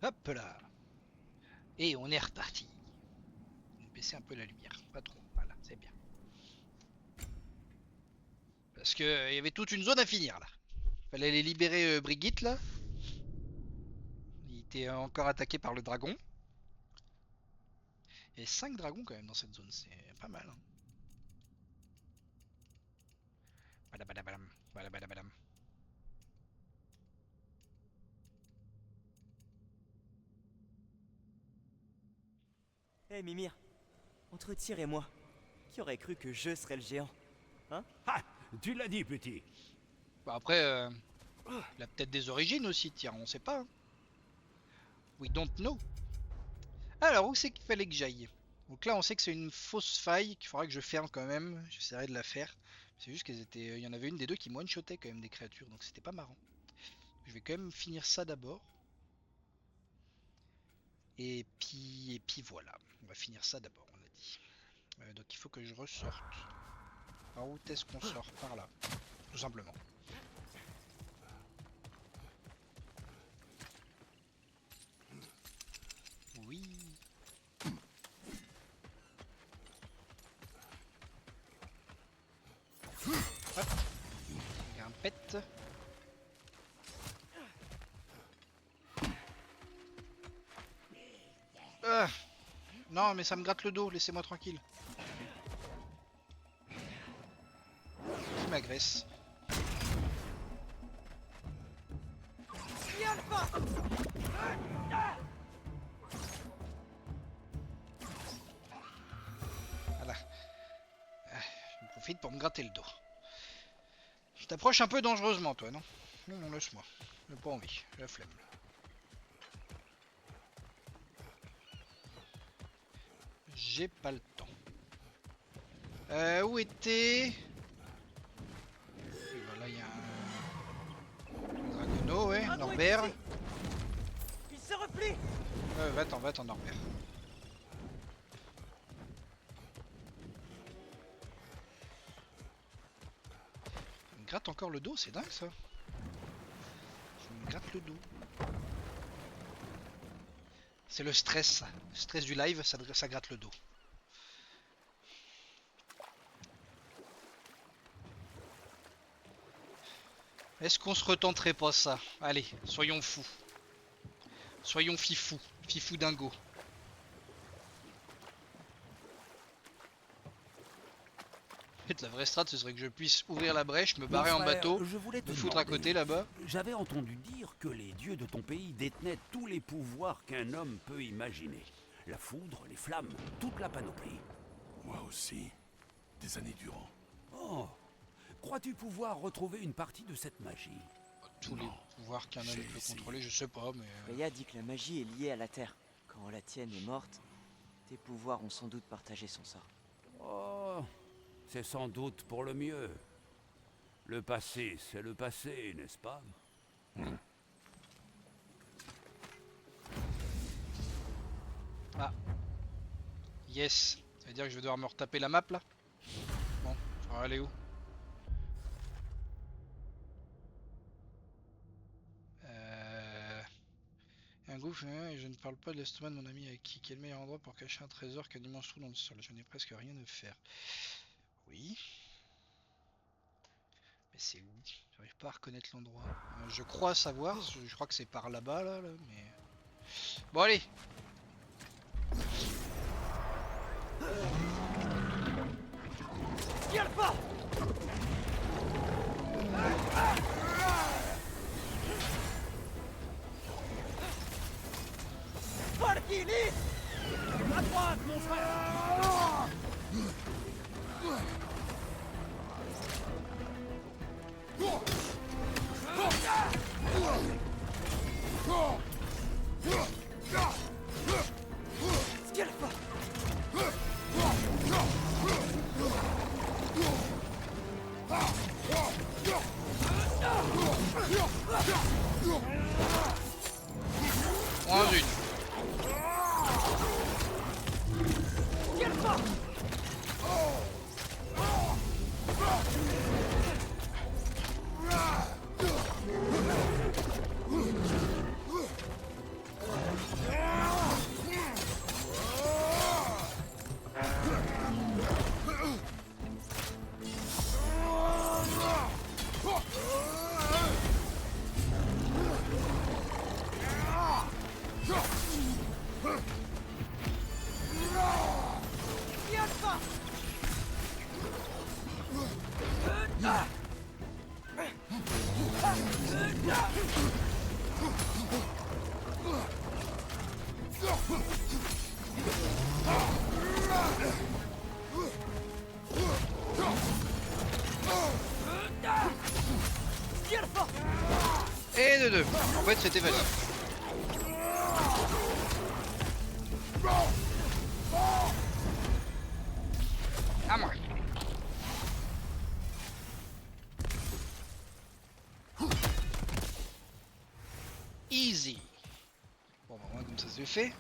Hop là. Et on est reparti. On va baisser un peu la lumière. Pas trop. Voilà, c'est bien. Parce que il y avait toute une zone à finir là. Fallait aller libérer Brigitte là. Il était encore attaqué par le dragon. Et 5 dragons quand même dans cette zone, c'est pas mal. Hein. Badabadabadam, badabadabadam. Hé Mimir, entre Tyr et moi, qui aurait cru que je serais le géant? Hein? Ah, tu l'as dit, petit. Bah après, il a peut-être des origines aussi, tiens, on sait pas. Hein. We don't know. Alors, où c'est qu'il fallait que j'aille? Donc là, on sait que c'est une fausse faille qu'il faudra que je ferme quand même. J'essaierai de la faire. C'est juste qu'elles étaient, il y en avait une des deux qui one-shotait quand même des créatures, donc c'était pas marrant. Je vais quand même finir ça d'abord. Et puis voilà. On va finir ça d'abord, on a dit. Donc il faut que je ressorte. Par où est-ce qu'on sort? Par là. Tout simplement. Oui. Hop. Grimpette. Ah. Non mais ça me gratte le dos, laissez-moi tranquille. Qui m'agresse? Voilà. Je profite pour me gratter le dos. Tu t'approches un peu dangereusement toi, non? Non, laisse-moi. J'ai pas envie, j'ai la flemme. J'ai pas le temps. Où était... Et voilà, il y a un Dragono, ouais, Norbert. Il se replie! Va-t'en, Norbert. Il me gratte encore le dos, c'est dingue ça. Je me gratte le dos. C'est le stress, ça. Le stress du live, ça gratte le dos. Est-ce qu'on se retenterait pas ça? Allez, soyons fous. Soyons fifous. Fifou dingo. En fait, la vraie strat, ce serait que je puisse ouvrir la brèche, me barrer en bateau, je voulais te me foutre à demander, côté là-bas. J'avais entendu dire que les dieux de ton pays détenaient tous les pouvoirs qu'un homme peut imaginer. La foudre, les flammes, toute la panoplie. Moi aussi, des années durant. Oh, crois-tu pouvoir retrouver une partie de cette magie? Tous les pouvoirs qu'un homme peut contrôler, je sais pas, mais... Freya dit que la magie est liée à la terre. Quand la tienne est morte, tes pouvoirs ont sans doute partagé son sort. Oh, c'est sans doute pour le mieux. Le passé, c'est le passé, n'est-ce pas? Ah. Yes. Ça veut dire que je vais devoir me retaper la map, là? Bon, ça va aller où? Un gouffre, et je ne parle pas de l'estomac de mon ami avec qui est le meilleur endroit pour cacher un trésor qu'un immense trou dans le sol. Je n'ai presque rien à faire. Oui. Mais c'est où? J'arrive pas à reconnaître l'endroit. Je crois savoir, je crois que c'est par là-bas, là, mais... Bon, allez! Viens le pas! Valkyrie! À droite, mon frère! Scalpa! Moins une. Scalpa! fait, c'était facile. À moi. Easy. Bon, bah, comme ça c'est fait.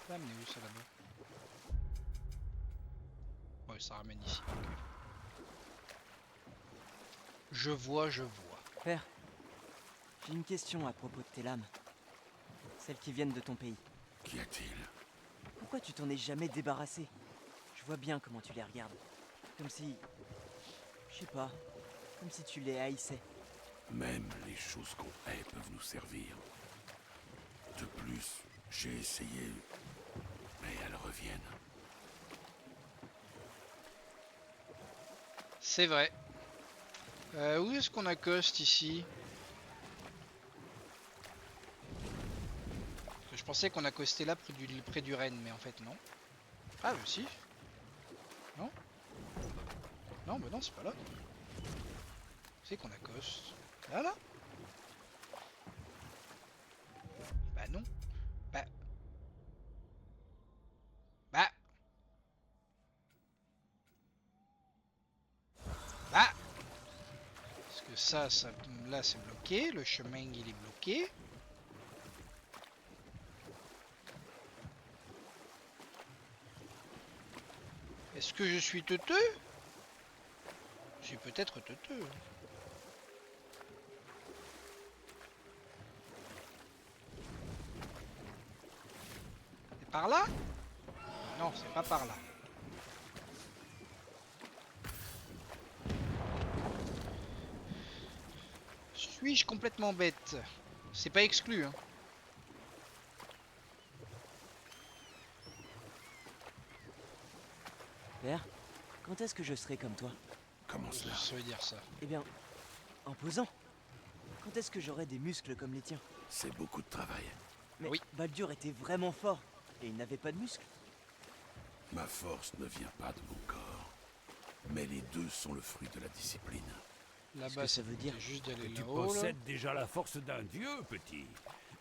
Ça amener où ça là-bas? Ouais, ça ramène ici. Ok. Je vois, je vois. Père, j'ai une question à propos de tes lames. Celles qui viennent de ton pays. Qu'y a-t-il? Pourquoi tu t'en es jamais débarrassé? Je vois bien comment tu les regardes. Comme si... Je sais pas. Comme si tu les haïssais. Même les choses qu'on hait peuvent nous servir. De plus, j'ai essayé, mais elles reviennent. C'est vrai. Où est-ce qu'on accoste ici? Parce que je pensais qu'on accostait là près du Rennes, mais en fait non. Ah bah si. Non? Non, bah non, c'est pas là. C'est qu'on accoste. Là, là? Bah non. Bah... Bah... Bah... Parce que ça là c'est bloqué, le chemin il est bloqué. Est-ce que je suis teuteux? Je suis peut-être teuteux. C'est par là? Non, c'est pas par là. Suis-je complètement bête? C'est pas exclu, hein. Père, quand est-ce que je serai comme toi? Comment cela? Ça veut dire ça. Eh bien, en posant. Quand est-ce que j'aurai des muscles comme les tiens? C'est beaucoup de travail. Mais Oui. Baldur était vraiment fort. Et il n'avait pas de muscles. Ma force ne vient pas de mon corps. Mais les deux sont le fruit de la discipline. Là-bas, que ça veut dire? juste d'aller Tu là-haut. Là. possèdes déjà la force d'un dieu, petit.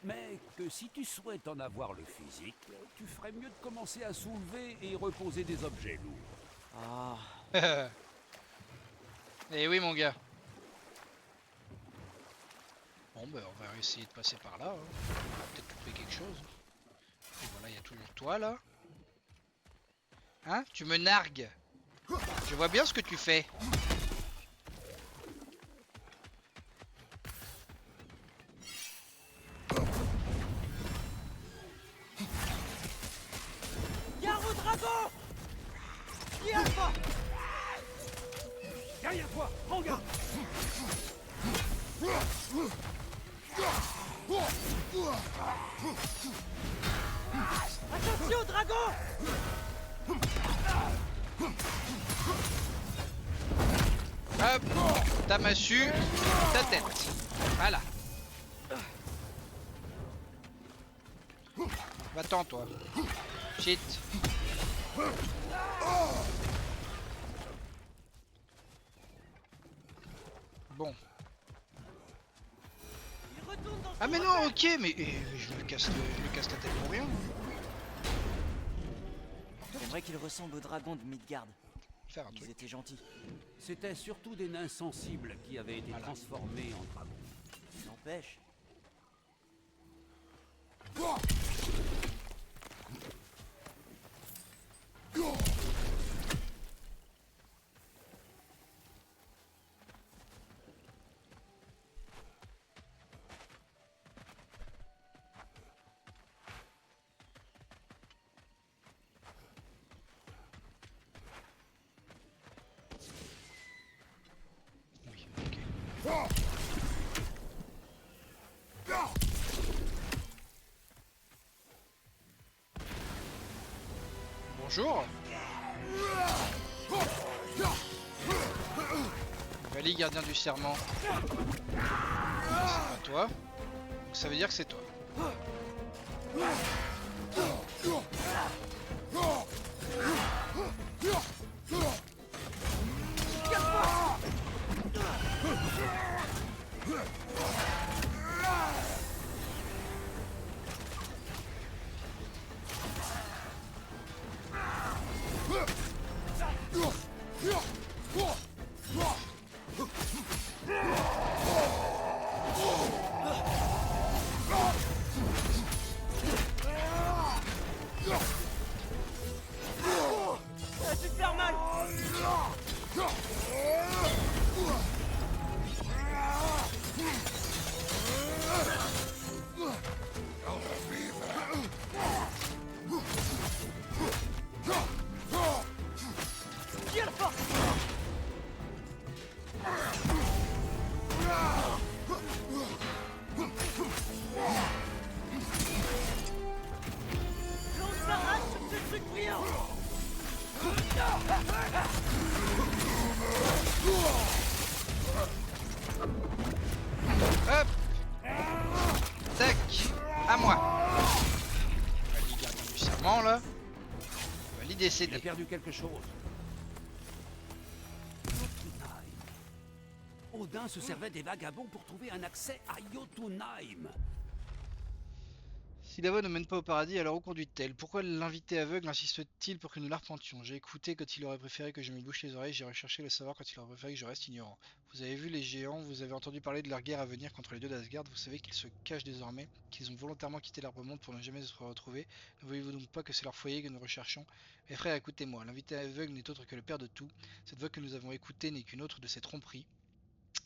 Mais que si tu souhaites en avoir le physique, tu ferais mieux de commencer à soulever et reposer des objets lourds. Ah, Eh oui, mon gars. Bon, ben, on va essayer de passer par là. Hein. On va peut-être trouver quelque chose. Et voilà, il y a toujours toi, là. Hein? Tu me nargues. Je vois bien ce que tu fais. Gare au dragon! Viens pas! Derrière toi, prends garde! Attention, dragon! Hop, ta massue, ta tête. Voilà. Va-t'en, toi. Shit. Bon. Il retourne dans Ah son mais non, repère. ok, mais je me casse la tête pour rien. J'aimerais qu'il ressemble au dragon de Midgard. Faire un Ils truc. étaient gentils. C'était surtout des nains sensibles qui avaient été Voilà. transformés en dragons. N'empêche. Oui, ok. Bonjour. Vali, gardien du serment. C'est pas toi. Donc ça veut dire que c'est toi. Hop. Tac. À moi. Valide gardien du serment là. Valide Il a décédé. perdu quelque chose. Jotunheim. Odin se servait des vagabonds pour trouver un accès à Jotunheim. Si la voie ne mène pas au paradis, alors où conduit-elle? Pourquoi l'invité aveugle insiste-t-il pour que nous l'arpentions? J'ai écouté quand il aurait préféré que je me bouche les oreilles, j'ai recherché le savoir quand il aurait préféré que je reste ignorant. Vous avez vu les géants, vous avez entendu parler de leur guerre à venir contre les dieux d'Asgard, vous savez qu'ils se cachent désormais, qu'ils ont volontairement quitté l'arbre monde pour ne jamais se retrouver. Ne voyez-vous donc pas que c'est leur foyer que nous recherchons? Mes frères, écoutez-moi, l'invité aveugle n'est autre que le père de tout. Cette voix que nous avons écoutée n'est qu'une autre de ces tromperies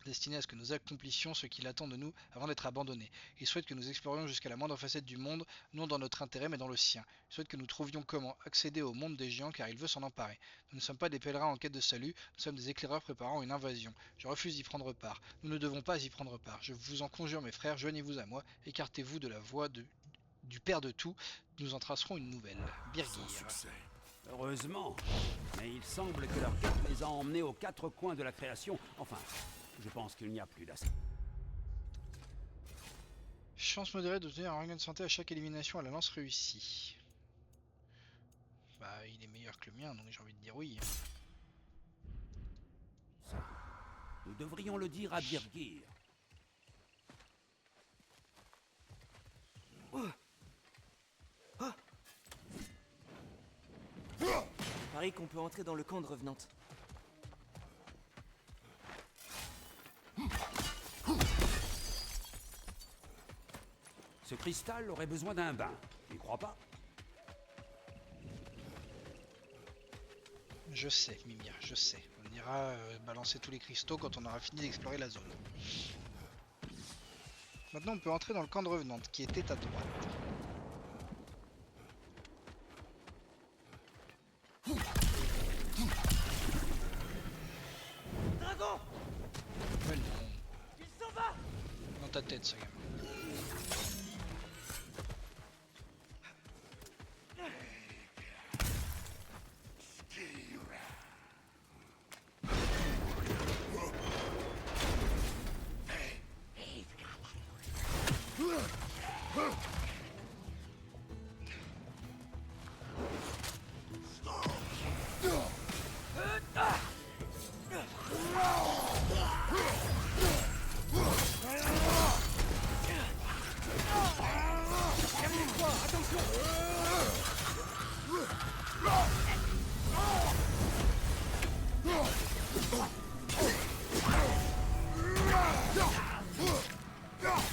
destiné à ce que nous accomplissions ce qu'il attend de nous avant d'être abandonnés. Il souhaite que nous explorions jusqu'à la moindre facette du monde, non dans notre intérêt mais dans le sien. Il souhaite que nous trouvions comment accéder au monde des géants car il veut s'en emparer. Nous ne sommes pas des pèlerins en quête de salut, nous sommes des éclaireurs préparant une invasion. Je refuse d'y prendre part. Nous ne devons pas y prendre part. Je vous en conjure mes frères, joignez-vous à moi, écartez-vous de la voie du père de tout, nous en tracerons une nouvelle. Sans Birgir. succès. Heureusement. Mais il semble que leur quête les a emmenés aux quatre coins de la création. Enfin, je pense qu'il n'y a plus d'assez. Chance modérée d'obtenir un regain de santé à chaque élimination à la lance réussie. Bah, il est meilleur que le mien, donc j'ai envie de dire oui. Nous devrions le dire à Birgir. Parie qu'on peut entrer dans le camp de revenante. Ce cristal aurait besoin d'un bain. Tu ne crois pas? Je sais, Mimir, je sais. On ira balancer tous les cristaux quand on aura fini d'explorer la zone. Maintenant, on peut entrer dans le camp de revenante, qui était à droite. Dragon! Mais non, Il s'en va! dans ta tête, ce gamin.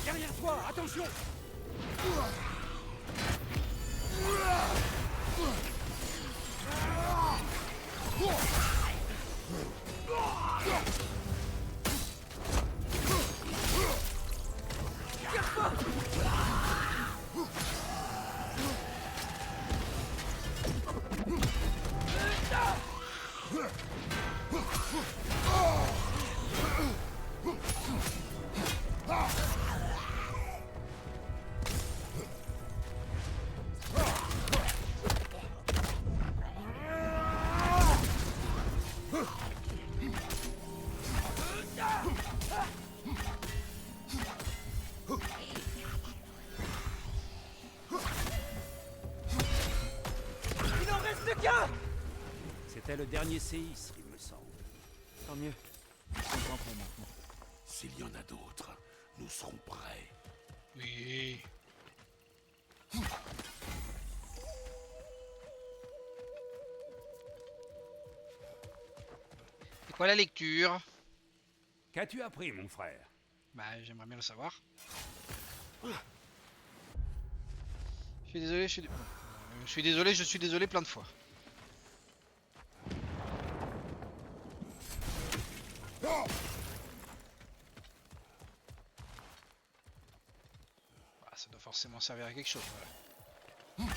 Derrière toi, attention! Il en reste qu'un! C'était le dernier séisme, il me semble. Tant mieux. Ils sont temps pour maintenant. S'il y en a d'autres, nous serons prêts. Oui. C'est quoi la lecture? Qu'as-tu appris, mon frère? Bah, j'aimerais bien le savoir. Je suis désolé, je suis désolé plein de fois. Bah, ça doit forcément servir à quelque chose, voilà.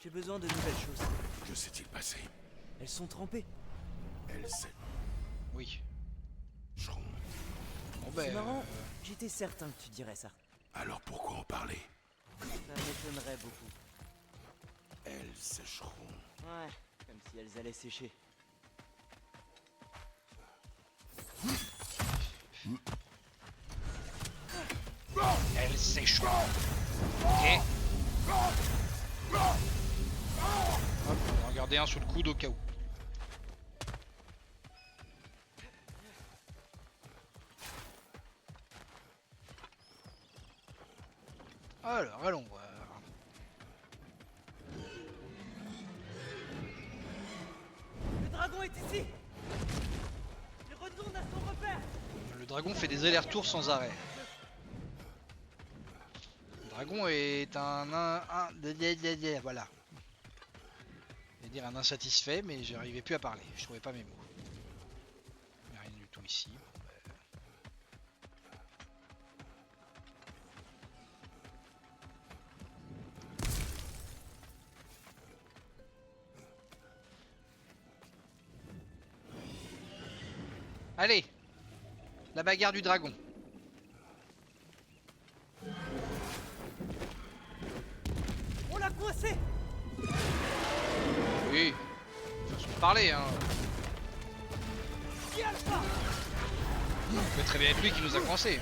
J'ai besoin de nouvelles choses. Que s'est-il passé? Elles sont trempées. Elle s'est... Oui. Chron. Bon C'est ben... marrant. J'étais certain que tu dirais ça. Alors pourquoi en parler? m'étonnerait beaucoup. Elles sécheront. Ouais, comme si elles allaient sécher. Elle sèche. Ok. Hop, on va en garder un sous le coude au cas où. Alors, allons voir. Le dragon est ici. Il retourne à son repère. Le dragon fait des allers-retours sans arrêt. Le dragon est voilà. Je vais dire un insatisfait, mais j'arrivais plus à parler. Je trouvais pas mes mots. Il n'y a rien du tout ici. Allez, la bagarre du dragon. On l'a coincé. Oui, façon de parler, hein. Qui a le pas? Ça peut très bien être lui qui nous a coincés.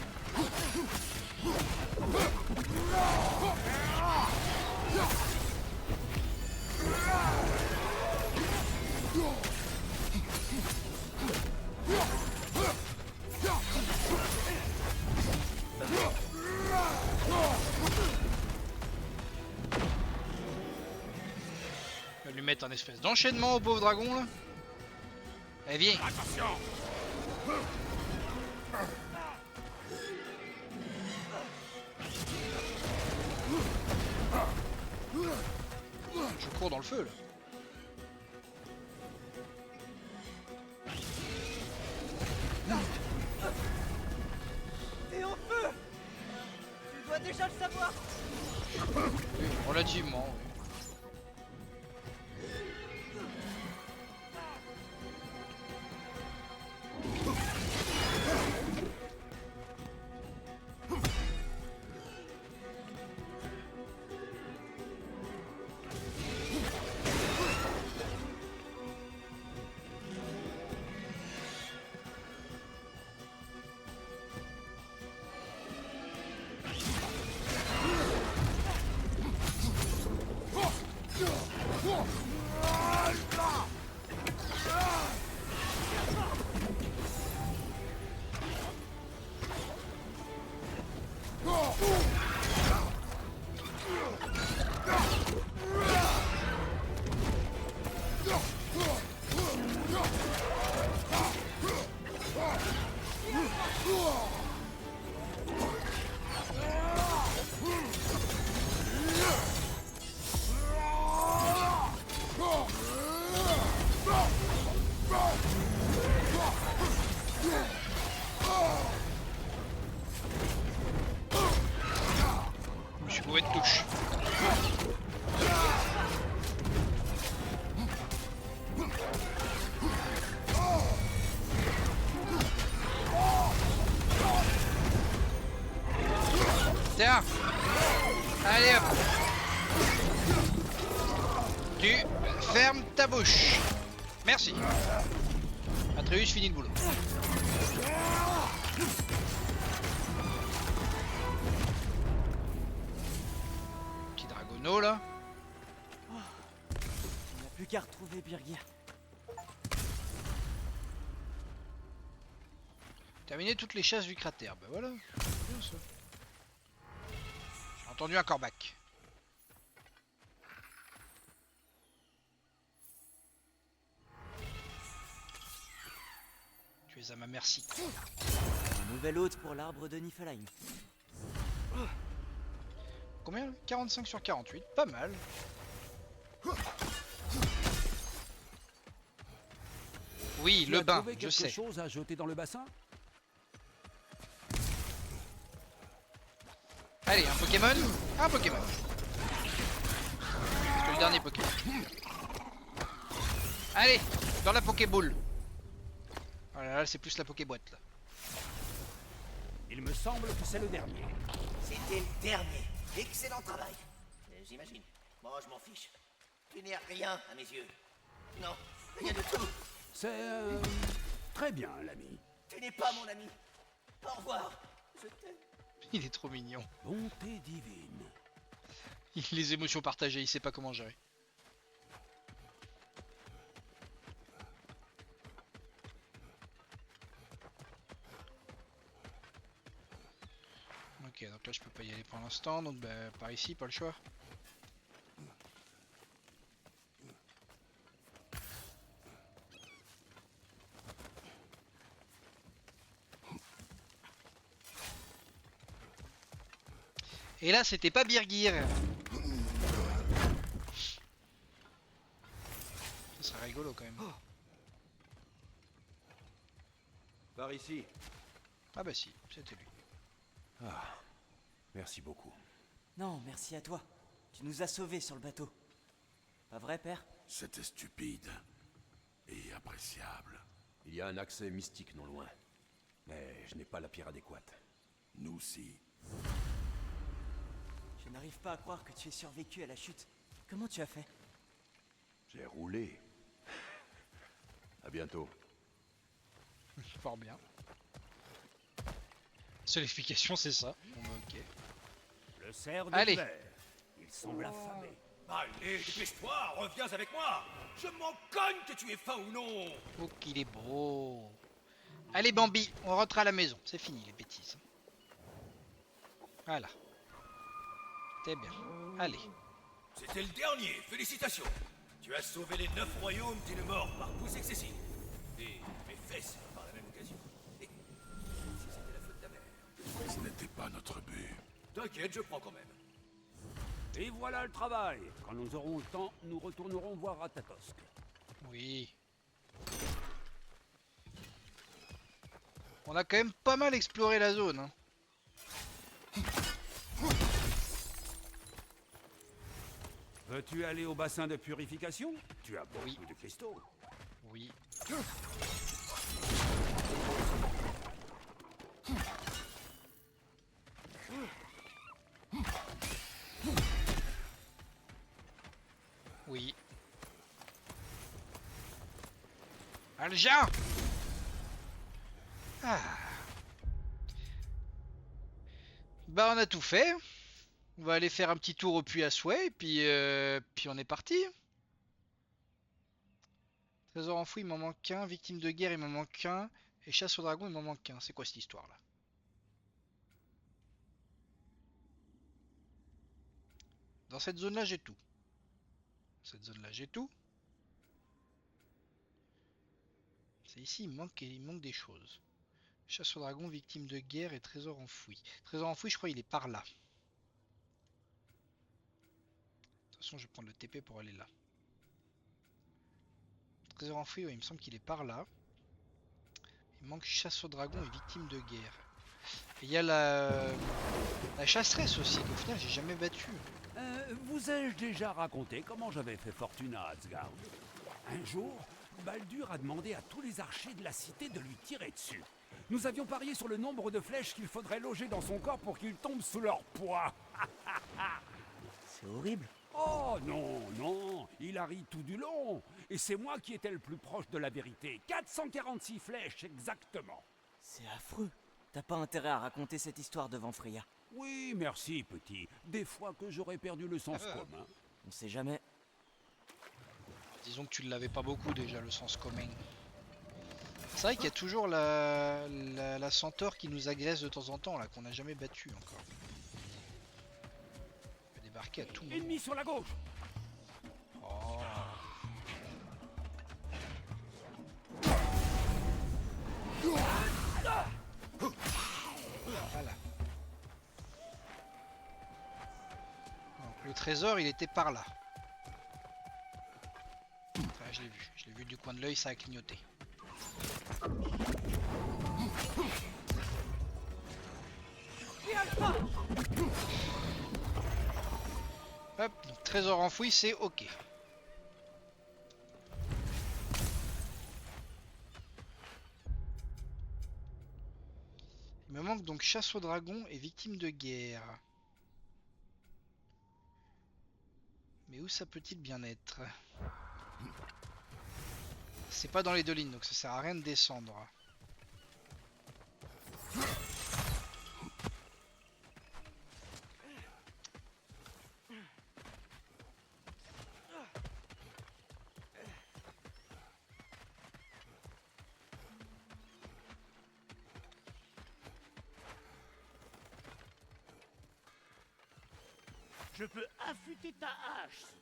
On va lui mettre un espèce d'enchaînement au pauvre dragon là. Allez, viens. Attention! Je cours dans le feu là. T'es en feu. Tu dois déjà le savoir. Relativement, oui. Je me suis trouvé de touche. Tiens. Allez hop. Tu fermes ta bouche. Merci. Atreus finit le boulot. Petit dragono là. On n'a plus qu'à retrouver Birgir. Terminer toutes les chasses du cratère. Bah voilà. C'est bien ça. J'ai entendu un corbac. Tu es à ma merci. Un nouvel hôte pour l'arbre de Niflheim. Combien là 45 sur 48, pas mal. Oui, Tu le as bain, trouvé je quelque sais. chose à jeter dans le bassin? Allez, un Pokémon. Un Pokémon. C'est le dernier Pokémon. Allez, dans la Pokéball. Oh là là, c'est plus la Pokéboîte là. Il me semble que c'est le dernier. C'était le dernier. Excellent travail. j'imagine. Moi, je m'en fiche. Tu n'es rien à mes yeux. Non, rien du tout. C'est... très bien, l'ami. Tu n'es pas mon ami. Au revoir. Je t'aime. Il est trop mignon. Bonté divine. Les émotions partagées, il sait pas comment gérer. Ok, donc là je peux pas y aller pour l'instant, donc bah, par ici, pas le choix. Et là c'était pas Birgir. Ça serait rigolo quand même. Par ici. Ah bah si, c'était lui. Ah, merci beaucoup. Non, merci à toi. Tu nous as sauvés sur le bateau. Pas vrai, père? C'était stupide et appréciable. Il y a un accès mystique non loin. Mais je n'ai pas la pierre adéquate. Nous aussi. Je n'arrive pas à croire que tu aies survécu à la chute. Comment tu as fait? J'ai roulé. À bientôt. Fort bien. Seule explication c'est ça. Bon bah ok. Le cerf de Allez. l'hiver. Il semble affamé. Allez, dépêche-toi, reviens avec moi. Je m'en cogne que tu aies faim ou non. Oh qu'il est beau. Allez Bambi, on rentre à la maison. C'est fini les bêtises. Voilà. C'était bien. Allez. C'était le dernier, félicitations. Tu as sauvé les 9 royaumes d'une mort par pouce excessif. Et mes fesses par la même occasion. Et si c'était la faute de ta mère. Ce n'était pas notre but. T'inquiète, je prends quand même. Et voilà le travail. Quand nous aurons le temps, nous retournerons voir Ratatosk. Oui. On a quand même pas mal exploré la zone. Hein. Veux-tu aller au bassin de purification? Tu as beaucoup Oui. de cristaux. Oui. Oui. Alja! Ah. Bah on a tout fait. On va aller faire un petit tour au puits à souhait et puis on est parti. Trésor enfoui, il m'en manque qu'un. Victime de guerre, il m'en manque qu'un. Et chasse au dragon, il m'en manque qu'un. C'est quoi cette histoire là? Dans cette zone là j'ai tout. Cette zone là j'ai tout. C'est ici, il manque des choses. Chasse au dragon, victime de guerre et trésor enfoui. Trésor enfoui, je crois il est par là. De toute façon, je vais prendre le TP pour aller là. Trésor enfoui, ouais, il me semble qu'il est par là. Il manque chasse au dragon et victime de guerre. Et il y a la chasseresse aussi, qu'au final j'ai jamais battu. Vous ai-je déjà raconté comment j'avais fait fortune à Asgard? Un jour, Baldur a demandé à tous les archers de la cité de lui tirer dessus. Nous avions parié sur le nombre de flèches qu'il faudrait loger dans son corps pour qu'il tombe sous leur poids. C'est horrible. Oh non, non, il a ri tout du long. Et c'est moi qui étais le plus proche de la vérité. 446 flèches exactement. C'est affreux. T'as pas intérêt à raconter cette histoire devant Freya. Oui, merci petit. Des fois que j'aurais perdu le sens commun. On sait jamais. Disons que tu ne l'avais pas beaucoup déjà, le sens commun. C'est vrai qu'il y a toujours la centaure qui nous agresse de temps en temps, là, qu'on n'a jamais battu encore. On peut débarquer à tout moment. Ennemi sur la gauche. Oh. Voilà. Donc, le trésor, il était par là. Enfin, je l'ai vu du coin de l'œil, ça a clignoté. Hop, donc trésor enfoui, c'est ok. Il me manque donc chasse au dragon et victime de guerre. Mais où ça peut-il bien être? C'est pas dans les dolines, donc ça sert à rien de descendre. Je peux affûter ta hache si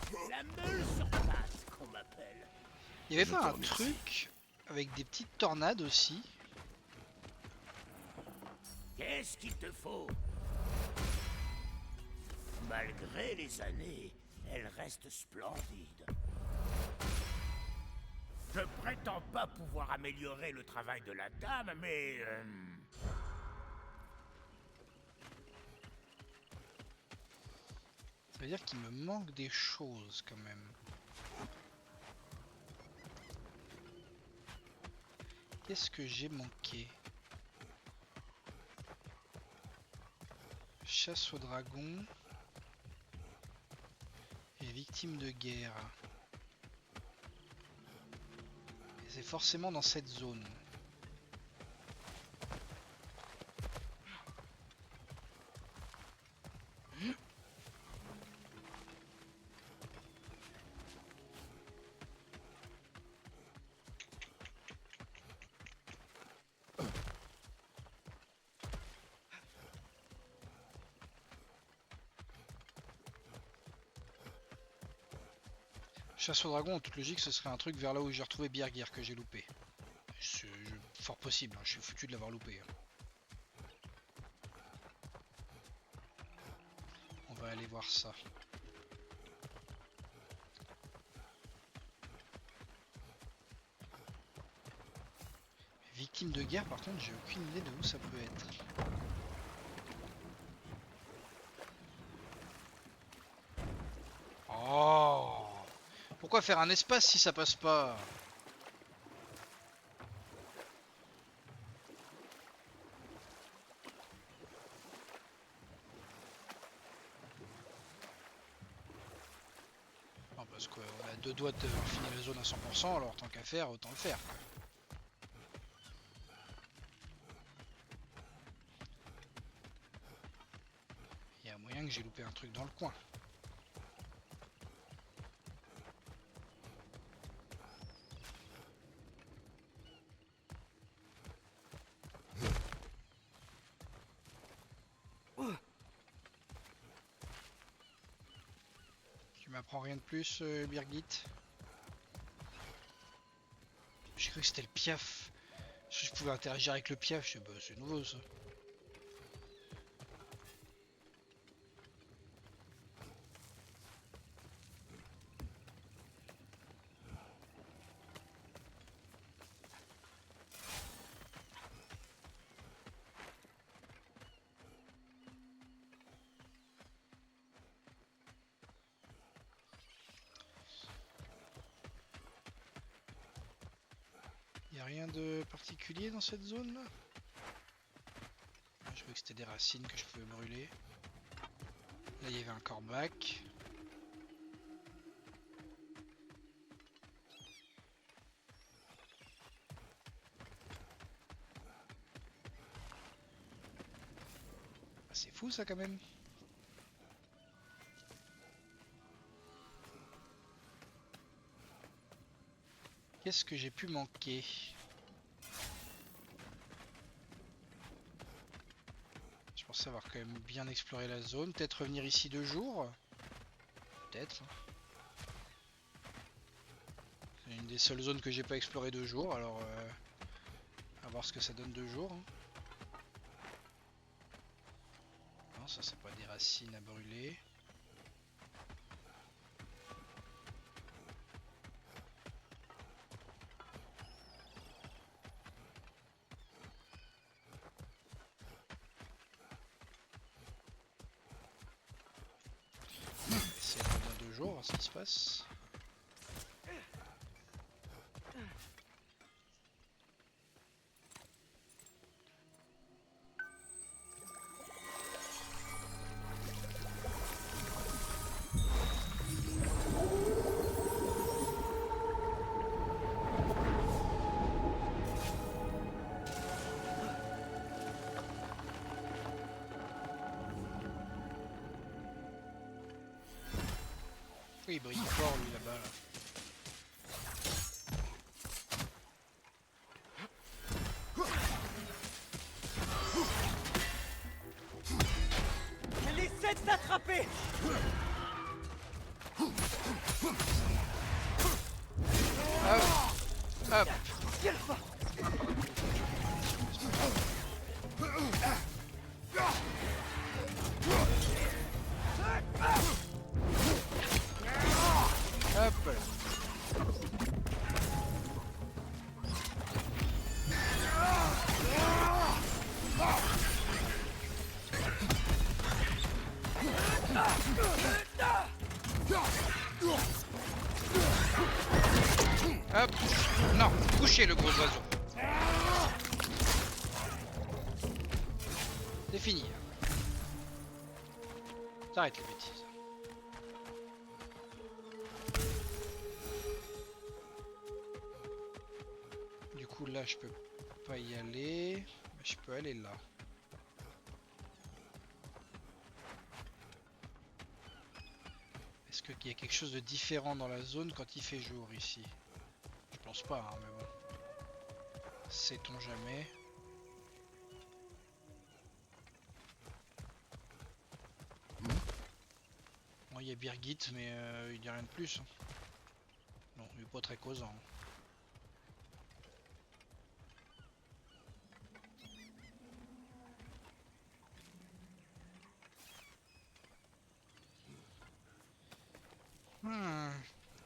tu veux. La meule sur patte qu'on m'appelle. Il y avait Je pas te un remercie. truc avec des petites tornades aussi? Qu'est-ce qu'il te faut? Malgré les années, elle reste splendide. Je prétends pas pouvoir améliorer le travail de la dame, mais... Ça veut dire qu'il me manque des choses quand même. Qu'est-ce que j'ai manqué? Chasse au dragon et victime de guerre. Et c'est forcément dans cette zone. Chasse au dragon, en toute logique, ce serait un truc vers là où j'ai retrouvé Birgir que j'ai loupé. C'est fort possible, hein, je suis foutu de l'avoir loupé. On va aller voir ça. Victime de guerre, par contre, j'ai aucune idée de où ça peut être. Oh! Pourquoi faire un espace si ça passe pas? Non, parce qu'on a deux doigts de finir la zone à 100%, alors tant qu'à faire, autant le faire, quoi. Il y a moyen que j'ai loupé un truc dans le coin. Tu m'apprends rien de plus, Birgit? J'ai cru que c'était le piaf. Je pouvais interagir avec le piaf, je sais pas, c'est nouveau ça. Y a rien de particulier dans cette zone là? Je croyais que c'était des racines que je pouvais brûler. Là il y avait un corbac. Ah, c'est fou ça quand même. Qu'est-ce que j'ai pu manquer? Je pensais avoir quand même bien exploré la zone. Peut-être revenir ici 2 jours? Peut-être. C'est une des seules zones que j'ai pas exploré 2 jours, alors à voir ce que ça donne 2 jours. Hein. Non, ça c'est pas des racines à brûler. Essayer de revenir 2 jours, voir ce qui se passe. Oui, il brille fort lui là-bas. Elle essaie de t'attraper. Hop. Hop. Hop. Non, couchez le gros oiseau. C'est fini. T'arrêtes les bêtises. Du coup là je peux pas y aller. Mais je peux aller là. Est-ce qu'il y a quelque chose de différent dans la zone quand il fait jour ici? Je pense pas, hein, mais bon. Sait-on jamais. Bon, il y a Birgit, mais il n'y a rien de plus. Non, il est pas très causant.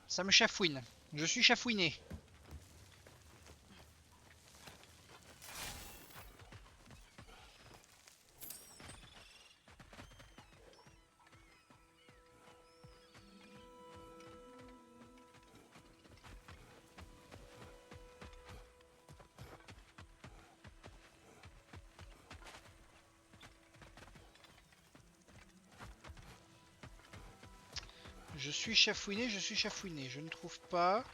Ça me chafouine. Je suis chafouiné. Je suis chafouiné, je ne trouve pas.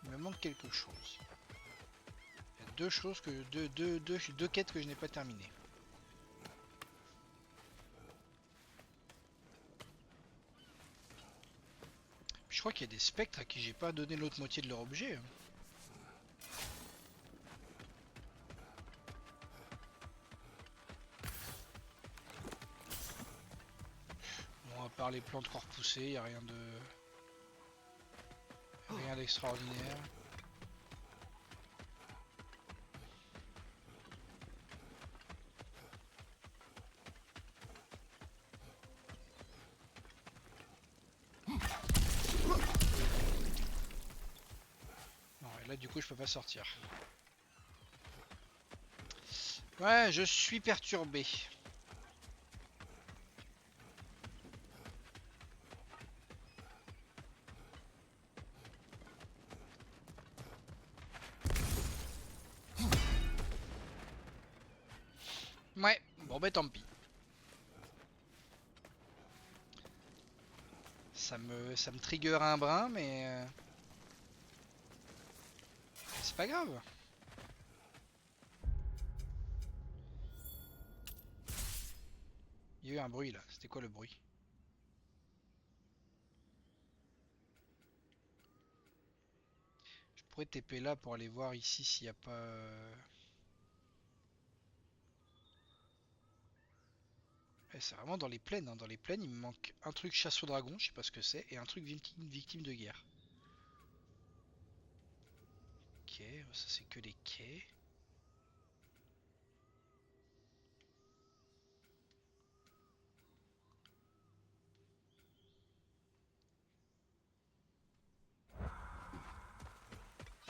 Il me manque quelque chose. Il y a deux choses que. Deux quêtes que je n'ai pas terminées. Je crois qu'il y a des spectres à qui j'ai pas donné l'autre moitié de leur objet. Bon, à part les plantes qu'on repoussées, il n'y a rien de. Rien d'extraordinaire. Non, et là du coup je peux pas sortir. Ouais, je suis perturbé. Ouais, bon bah tant pis. Ça me trigger un brin, mais c'est pas grave. Il y a eu un bruit là. C'était quoi le bruit? Je pourrais TP là pour aller voir ici s'il n'y a pas. C'est vraiment dans les plaines. Hein. Dans les plaines, il me manque un truc chasse au dragon, je sais pas ce que c'est, et un truc victime de guerre. Ok, ça c'est que des quais.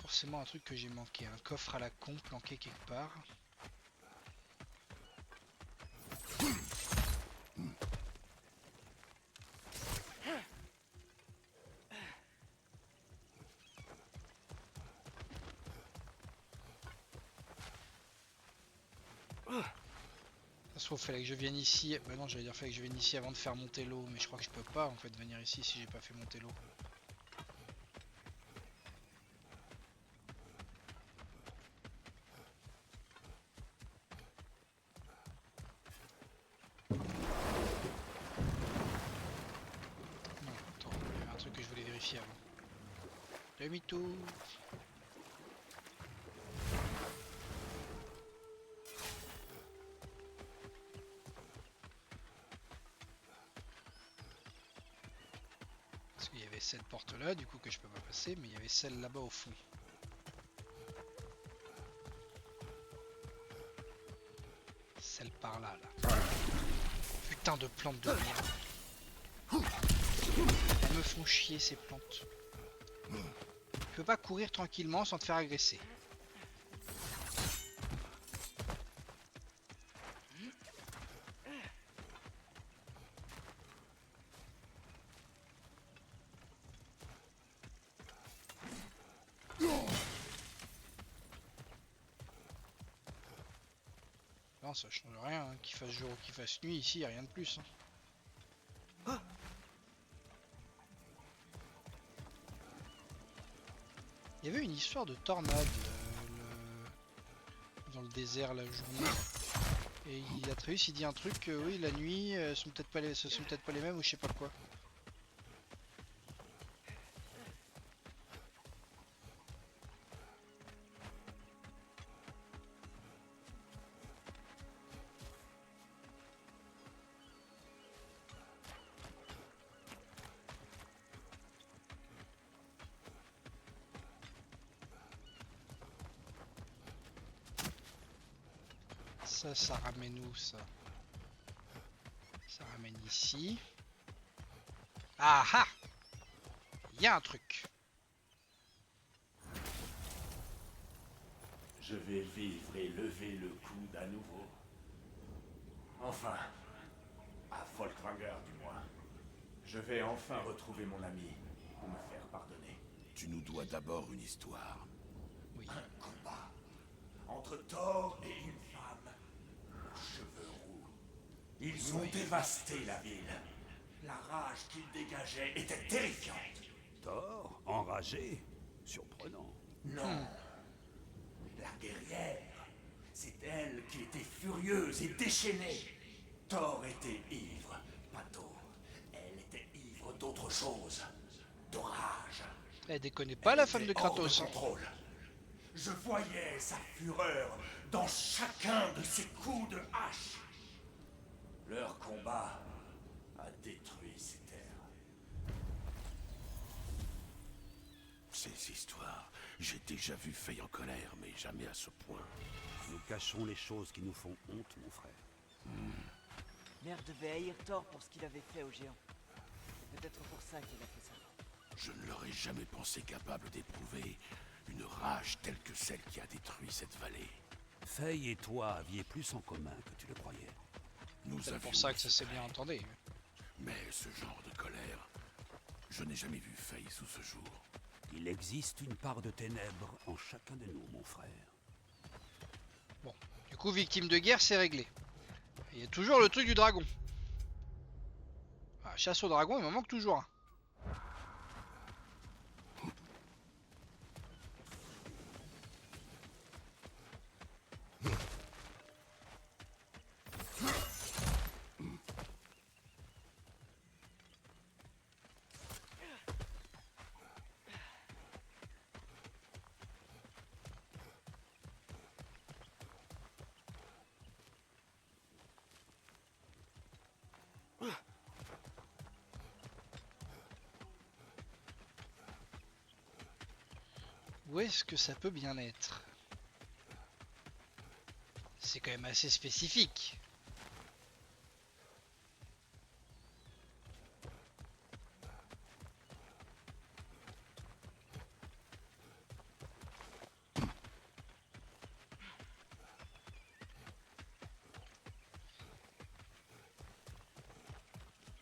Forcément un truc que j'ai manqué, un coffre à la con planqué quelque part. Ça se trouve, fallait que je vienne ici. Bah non, j'allais dire fallait que je vienne ici avant de faire monter l'eau, mais je crois que je peux pas en fait venir ici si j'ai pas fait monter l'eau. ici avant. Demi-tour. Parce qu'il y avait cette porte là, du coup que je peux pas passer, mais il y avait celle là-bas au fond. Celle par là, là. Putain de plantes de merde. Elles me font chier ces plantes. Tu peux pas courir tranquillement sans te faire agresser. Non, ça change rien, hein. Qu'il fasse jour ou qu'il fasse nuit, ici, y a rien de plus. Hein. Il y avait une histoire de tornade dans le désert la journée. Et il Atreus il dit un truc que oui la nuit ce sont peut-être pas les mêmes ou je sais pas quoi. Ça ramène où ça? Ça ramène ici. Ah ah! Il y a un truc. Je vais vivre et lever le coude à nouveau. Enfin, à Folkvanger du moins. Je vais enfin retrouver mon ami pour me faire pardonner. Tu nous dois d'abord une histoire. Oui. Un combat entre Thor et une femme aux cheveux roux. Ils ont dévasté la ville. La rage qu'ils dégageaient était terrifiante. Thor, enragé, surprenant. Non. La guerrière, c'est elle qui était furieuse et déchaînée. Thor était ivre, pas d'eau. Elle était ivre d'autre chose. De rage. Elle déconne pas la femme de était hors Kratos. Hein. contrôle. Je voyais sa fureur dans chacun de ses coups de hache. Leur combat a détruit ces terres. Ces histoires, j'ai déjà vu Faye en colère, mais jamais à ce point. Nous cachons les choses qui nous font honte, mon frère. Mère devait haïr Thor pour ce qu'il avait fait aux géants. C'est peut-être pour ça qu'il a fait ça. Je ne l'aurais jamais pensé capable d'éprouver une rage telle que celle qui a détruit cette vallée. Faye et toi aviez plus en commun que tu le croyais. Nous C'est avions pour ça que nos ça s'est bien secrets. entendu. Mais ce genre de colère, je n'ai jamais vu Faye sous ce jour. Il existe une part de ténèbres en chacun de nous, mon frère. Bon, du coup victime de guerre c'est réglé. Il y a toujours le truc du dragon. Ah, chasse au dragon il m'en manque toujours un. Où est-ce que ça peut bien être? C'est quand même assez spécifique.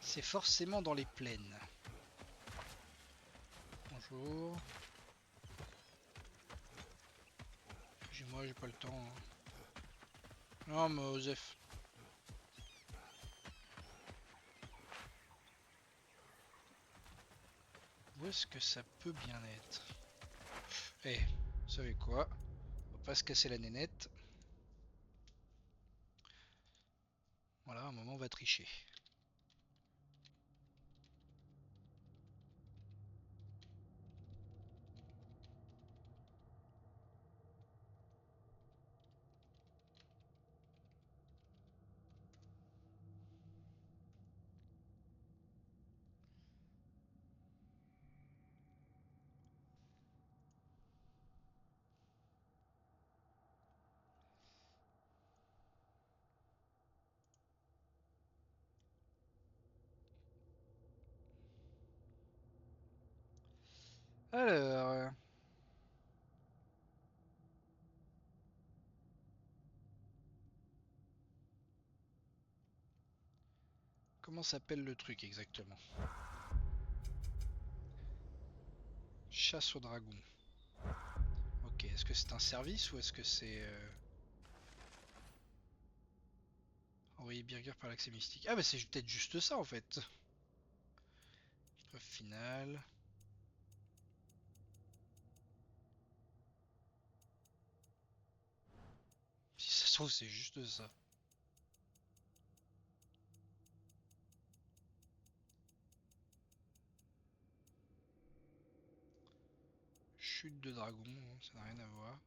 C'est forcément dans les plaines. Bonjour. Moi j'ai pas le temps. Hein. Non mais Osef. Où est-ce que ça peut bien être? Eh, vous savez quoi? On va pas se casser la nénette. Voilà, un moment on va tricher. Alors... Comment s'appelle le truc exactement? Chasse au dragon. Ok, est-ce que c'est un service ou est-ce que c'est... Envoyer Birger par l'accès mystique. Ah bah c'est peut-être juste ça en fait. Preuve finale. Si ça se trouve c'est juste ça. Chute de dragon, ça n'a rien à voir.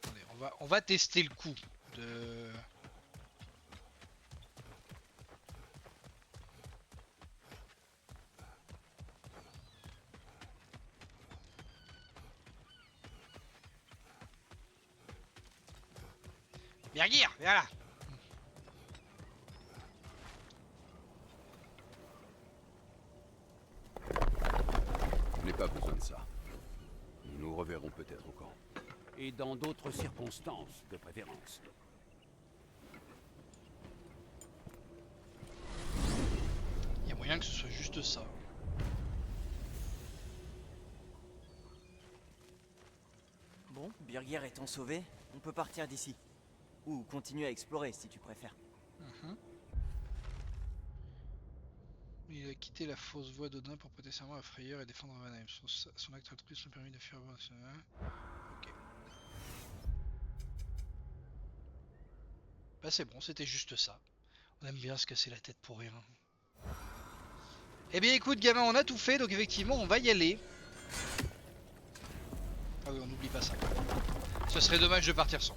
Attendez, on va tester le coup de... Birgir, viens là. Je n'ai pas besoin de ça. Nous nous reverrons peut-être au camp. Et dans d'autres circonstances, de préférence. Il y a moyen que ce soit juste ça. Bon, Birgir étant sauvé, on peut partir d'ici. Ou continuer à explorer si tu préfères. Il a quitté la fausse voie d'Odin pour prêter serment à Freyr et défendre Vanheim. Son acte altruiste lui a permis de faire... Ok. Bah c'est bon, c'était juste ça. On aime bien se casser la tête pour rien. Eh bien écoute gamin, on a tout fait, donc effectivement on va y aller. Ah oui, on n'oublie pas ça. Ce serait dommage de partir sans.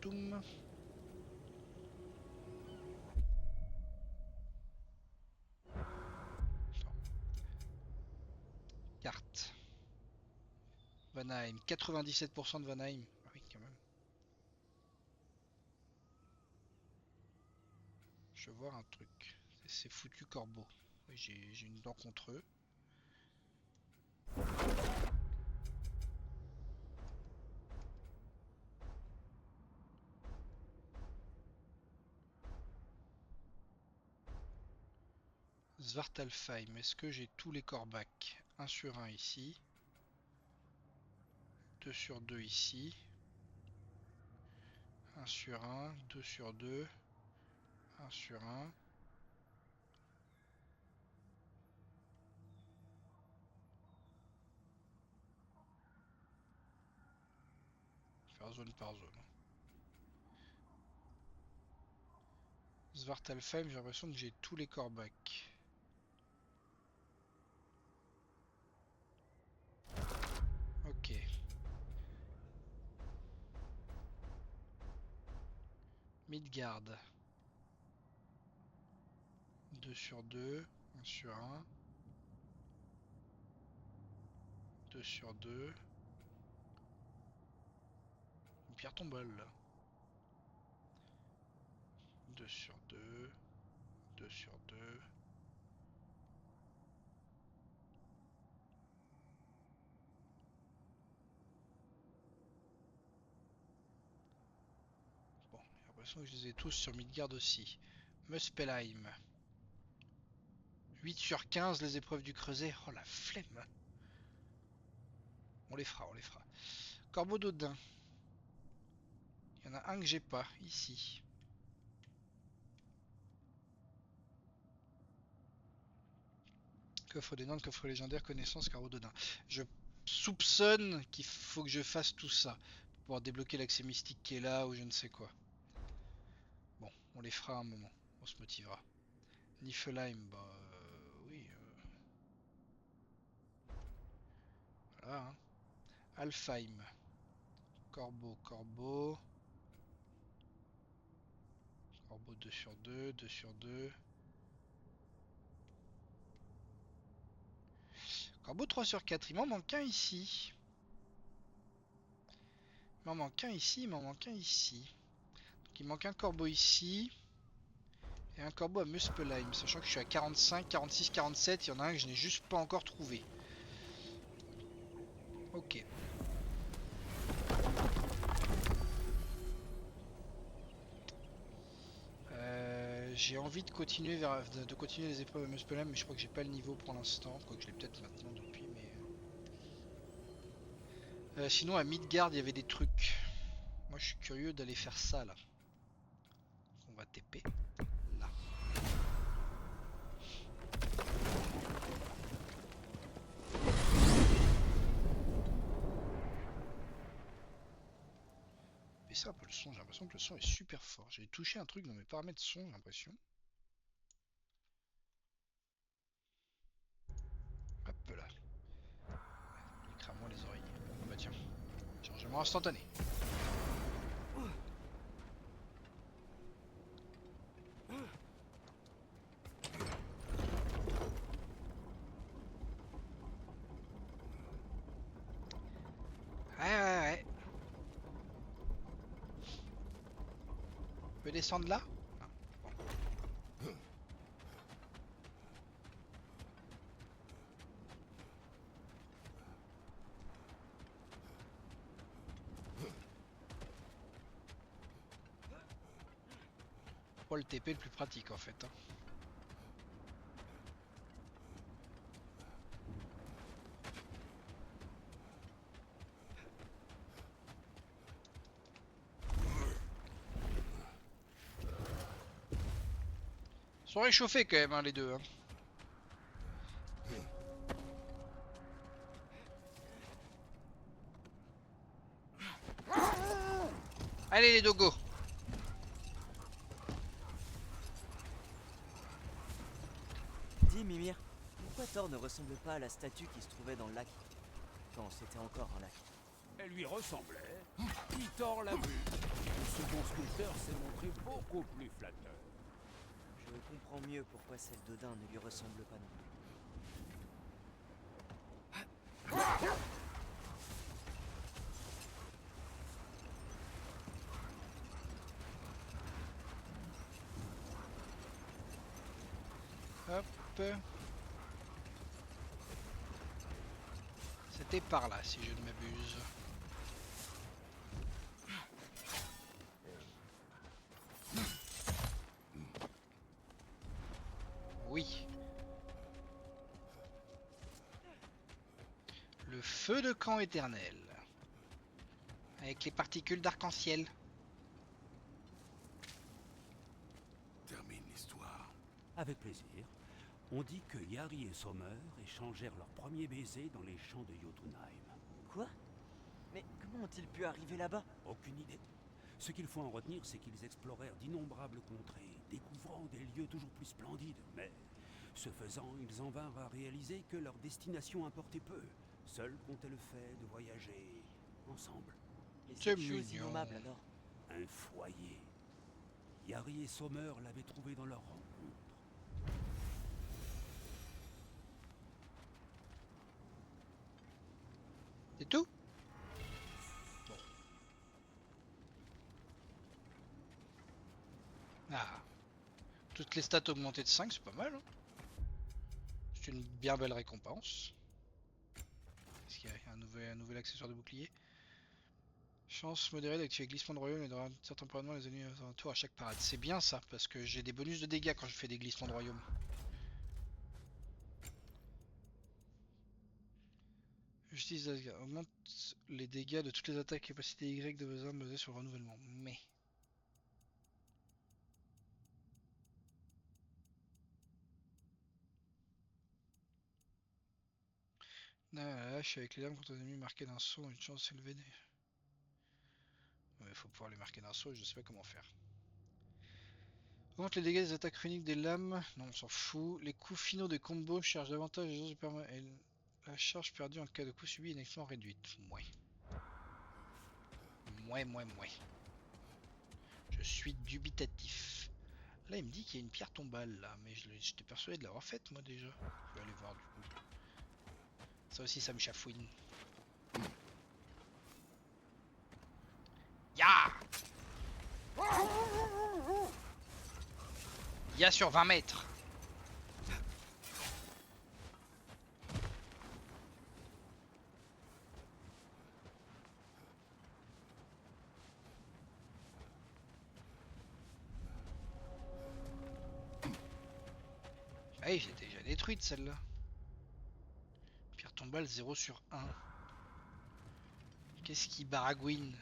Toum. Carte. Vanheim, 97% de Vanheim. Ah oui, quand même. Je veux voir un truc. C'est foutu corbeau. Oui, j'ai une dent contre eux. Svartalfheim, est-ce que j'ai tous les corbacs? 1 sur 1 ici. 2 sur 2 ici. 1 sur 1, 2 sur 2. 1 sur 1. Faire zone par zone. Svartalfheim, j'ai l'impression que j'ai tous les corbacs. Ok. Midgard. 2 sur 2. 1 sur 1. 2 sur 2. Une pierre tombale là. 2 sur 2. 2 sur 2. Bon, j'ai l'impression que je les ai tous sur Midgard aussi. Muspelheim. 8 sur 15 les épreuves du creuset. Oh la flemme. On les fera, on les fera. Corbeau d'Odin. Il y en a un que j'ai pas, ici. Coffre des Nantes, coffre légendaire, connaissance, carreau d'Odin. Je soupçonne qu'il faut que je fasse tout ça. Pour pouvoir débloquer l'accès mystique qui est là, ou je ne sais quoi. Bon, on les fera un moment. On se motivera. Niflheim, bah oui. Voilà. Hein. Alfheim. Corbeau, corbeau. Corbeau 2 sur 2, 2 sur 2. Corbeau 3 sur 4, il m'en manque un ici. Il m'en manque un ici, il m'en manque un ici. Donc Il manque un corbeau ici. Et un corbeau à Muspelheim. Sachant que je suis à 45, 46, 47. Il y en a un que je n'ai juste pas encore trouvé. Ok. J'ai envie de continuer les épreuves à Muspelheim, mais je crois que j'ai pas le niveau pour l'instant. Quoique je l'ai peut-être maintenant depuis, mais... sinon à Midgard il y avait des trucs. Moi je suis curieux d'aller faire ça là. On va TP là. Baisser un peu le son, j'ai l'impression que le son est super fort. J'ai touché un truc dans mes paramètres son, j'ai l'impression. Hop là. Écrase-moi les oreilles. Oh bah tiens. Chargement instantané. Ouais. On peut descendre là? Pas le TP le plus pratique en fait. Hein. Ils sont réchauffés quand même hein, les deux. Hein. Allez les dogos. Dis Mimir, pourquoi Thor ne ressemble pas à la statue qui se trouvait dans le lac? Quand c'était encore un lac. Elle lui ressemblait. Thor l'a vu. Le second sculpteur s'est montré beaucoup plus flatteur. Je comprends mieux pourquoi celle d'Odin ne lui ressemble pas non plus. Hop. C'était par là si je ne m'abuse. Oui. Le feu de camp éternel. Avec les particules d'arc-en-ciel. Termine l'histoire. Avec plaisir. On dit que Yari et Sommer échangèrent leur premier baiser dans les champs de Jotunheim. Quoi? Mais comment ont-ils pu arriver là-bas? Aucune idée. Ce qu'il faut en retenir, c'est qu'ils explorèrent d'innombrables contrées, découvrant des lieux toujours plus splendides. Mais, ce faisant, ils en vinrent à réaliser que leur destination importait peu. Seuls comptaient le fait de voyager ensemble. Et C'est cette chose mignon. innommable alors? Un foyer. Yari et Sommer l'avaient trouvé dans leur rencontre. C'est tout? Bon. Ah. Toutes les stats augmentées de 5, c'est pas mal. Hein. C'est une bien belle récompense. Est-ce qu'il y a un nouvel accessoire de bouclier? Chance modérée d'activer glissement de royaume et de rendre temporairement les ennemis alentours à chaque parade. C'est bien ça, parce que j'ai des bonus de dégâts quand je fais des glissements de royaume. Justice d'Asgard. Augmente les dégâts de toutes les attaques capacité Y de vos armes basées sur le renouvellement. Mais... la hache avec les lames contre les ennemis marqués d'un saut, une chance élevée. Il faut pouvoir les marquer d'un saut, je sais pas comment faire. Augmente les dégâts des attaques runiques des lames. Non, on s'en fout. Les coups finaux des combos chargent davantage les autres et la charge perdue en cas de coup subi est nettement réduite. Mouais. Mouais. Je suis dubitatif. Là, il me dit qu'il y a une pierre tombale là, mais j'étais persuadé de l'avoir faite moi déjà. Je vais aller voir du coup. Ça aussi, ça me chafouine. Ya! Dégâts sur 20 mètres. Ah oui, j'ai déjà détruite celle-là. Pierre tombale 0 sur 1. Qu'est-ce qui baragouine?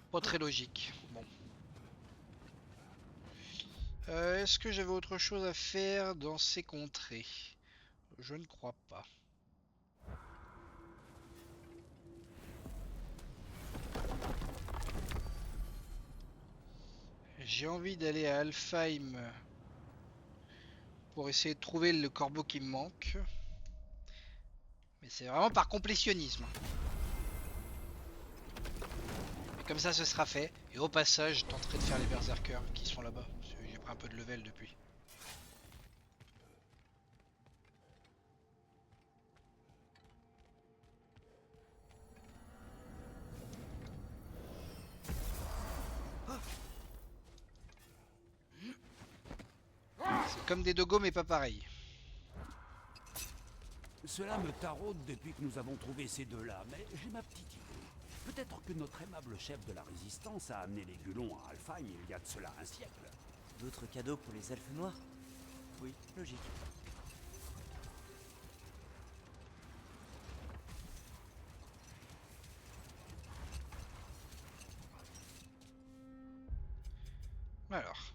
Pas très logique. Bon. Est-ce que j'avais autre chose à faire dans ces contrées? Je ne crois pas. J'ai envie d'aller à Alfheim pour essayer de trouver le corbeau qui me manque. Mais c'est vraiment par complétionnisme. Et comme ça ce sera fait. Et au passage, je tenterai de faire les berserkers qui sont là-bas. Parce que j'ai pris un peu de level depuis. C'est comme des dogos mais pas pareil. Cela me taraude depuis que nous avons trouvé ces deux-là, mais j'ai ma petite idée. Peut-être que notre aimable chef de la résistance a amené les Gulons à Alfheim il y a de cela un siècle. D'autres cadeaux pour les elfes noirs? Oui, logique. Alors.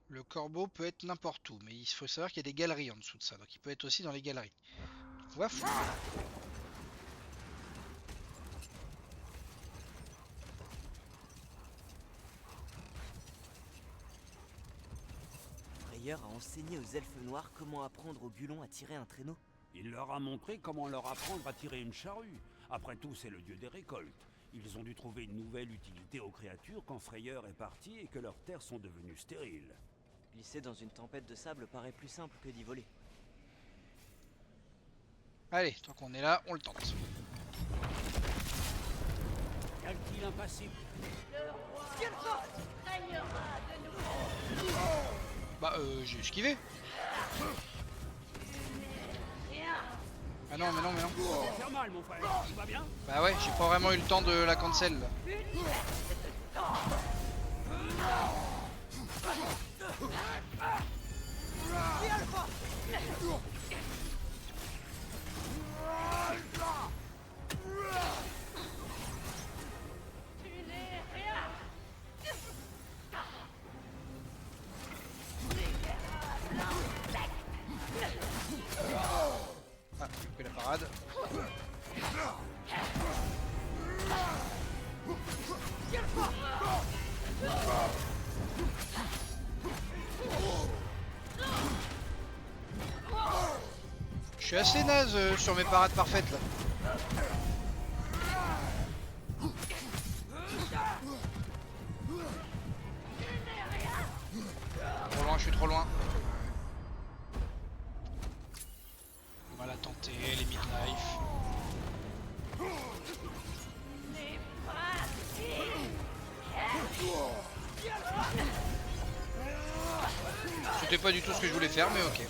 Le corbeau peut être n'importe où, mais il faut savoir qu'il y a des galeries en dessous de ça, donc il peut être aussi dans les galeries. Waf. Frayeur a enseigné aux elfes noirs comment apprendre aux Gulons à tirer un traîneau. Il leur a montré comment leur apprendre à tirer une charrue. Après tout, c'est le dieu des récoltes. Ils ont dû trouver une nouvelle utilité aux créatures quand Frayeur est parti et que leurs terres sont devenues stériles. Glisser dans une tempête de sable paraît plus simple que d'y voler. Allez, tant qu'on est là, on le tente. Quel impassible. Bah j'ai esquivé. Ah non mais non mais non. Faire mal mon frère, tout va bien? Bah ouais, j'ai pas vraiment eu le temps de la cancel là. Ah, j'ai pris la parade. Je suis assez naze sur mes parades parfaites là. Trop loin, je suis trop loin. On va la tenter, les midlife. C'était pas du tout ce que je voulais faire, mais ok.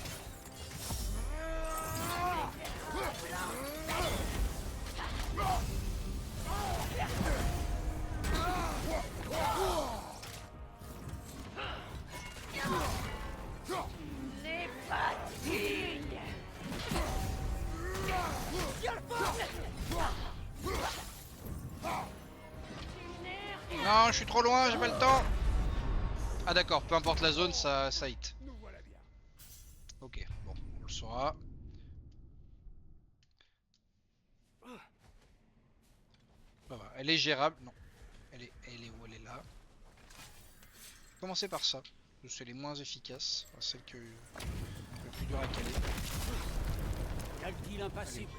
Non, je suis trop loin, j'ai pas le temps. Ah d'accord, peu importe la zone, ça hit. Nous voilà bien. Ok, bon, on le saura. Bah, voilà, elle est gérable, non. Elle est où? Elle est là. Commencer par ça. C'est les moins efficaces. Enfin, celle que le plus dur à caler. Quel impassible.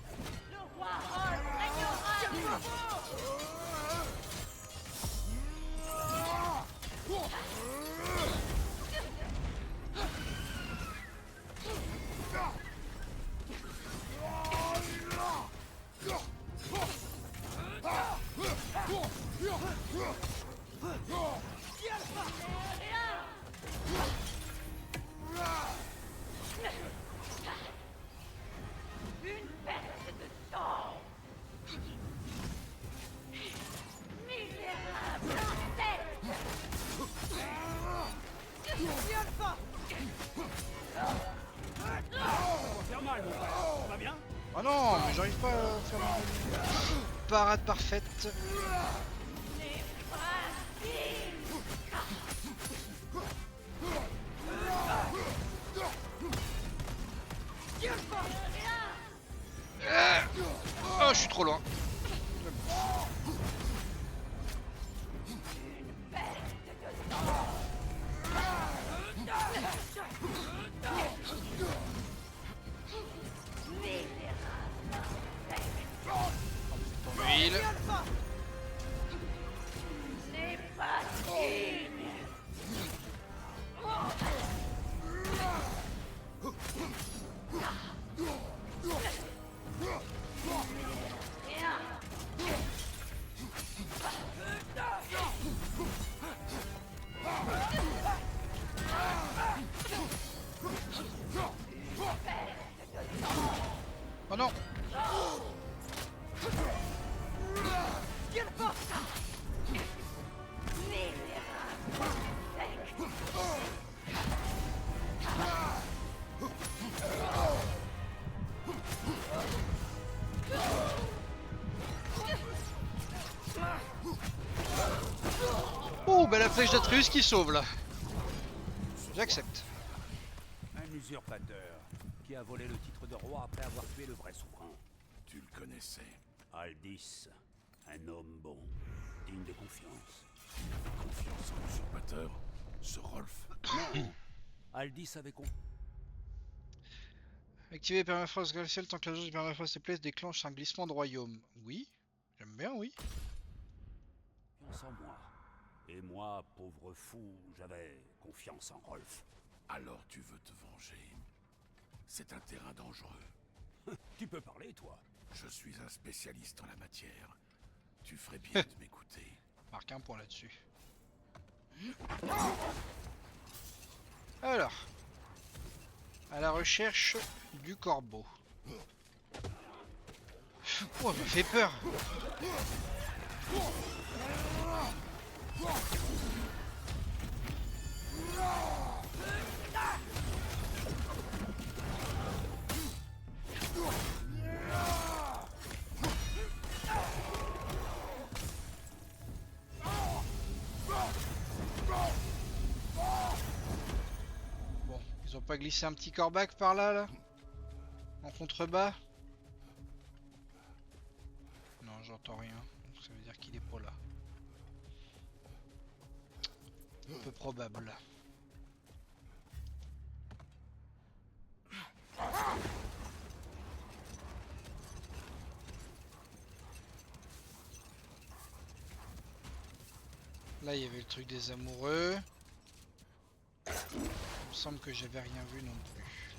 Faire mal, mon frère. Ça va bien? Oh non, mais j'arrive pas à faire une parade parfaite. Oh, je suis trop loin. Huile. Oh non. Oh, bah la flèche d'Atreus qui sauve là. J'accepte. Un usurpateur qui a volé le titre de roi après avoir tué le vrai souverain. Tu le connaissais. Aldis, un homme bon, digne de confiance. Confiance en l'usurpateur. Ce Rolf. Non, Aldis avait confiance. Activer permafrost glacial tant que la jauge du permafrost est place déclenche un glissement de royaume. Oui, j'aime bien, oui. En moi. Et moi, pauvre fou, j'avais confiance en Rolf. Alors tu veux te venger. C'est un terrain dangereux. Tu peux parler, toi. Je suis un spécialiste en la matière. Tu ferais bien de m'écouter. Marque un point là-dessus. Alors, à la recherche du corbeau. Oh, elle m'a fait peur. Bon, ils ont pas glissé un petit corbac par là, là? En contrebas? Non, j'entends rien. Donc ça veut dire qu'il est pas là. Peu probable. Là, il y avait le truc des amoureux. Il me semble que j'avais rien vu non plus.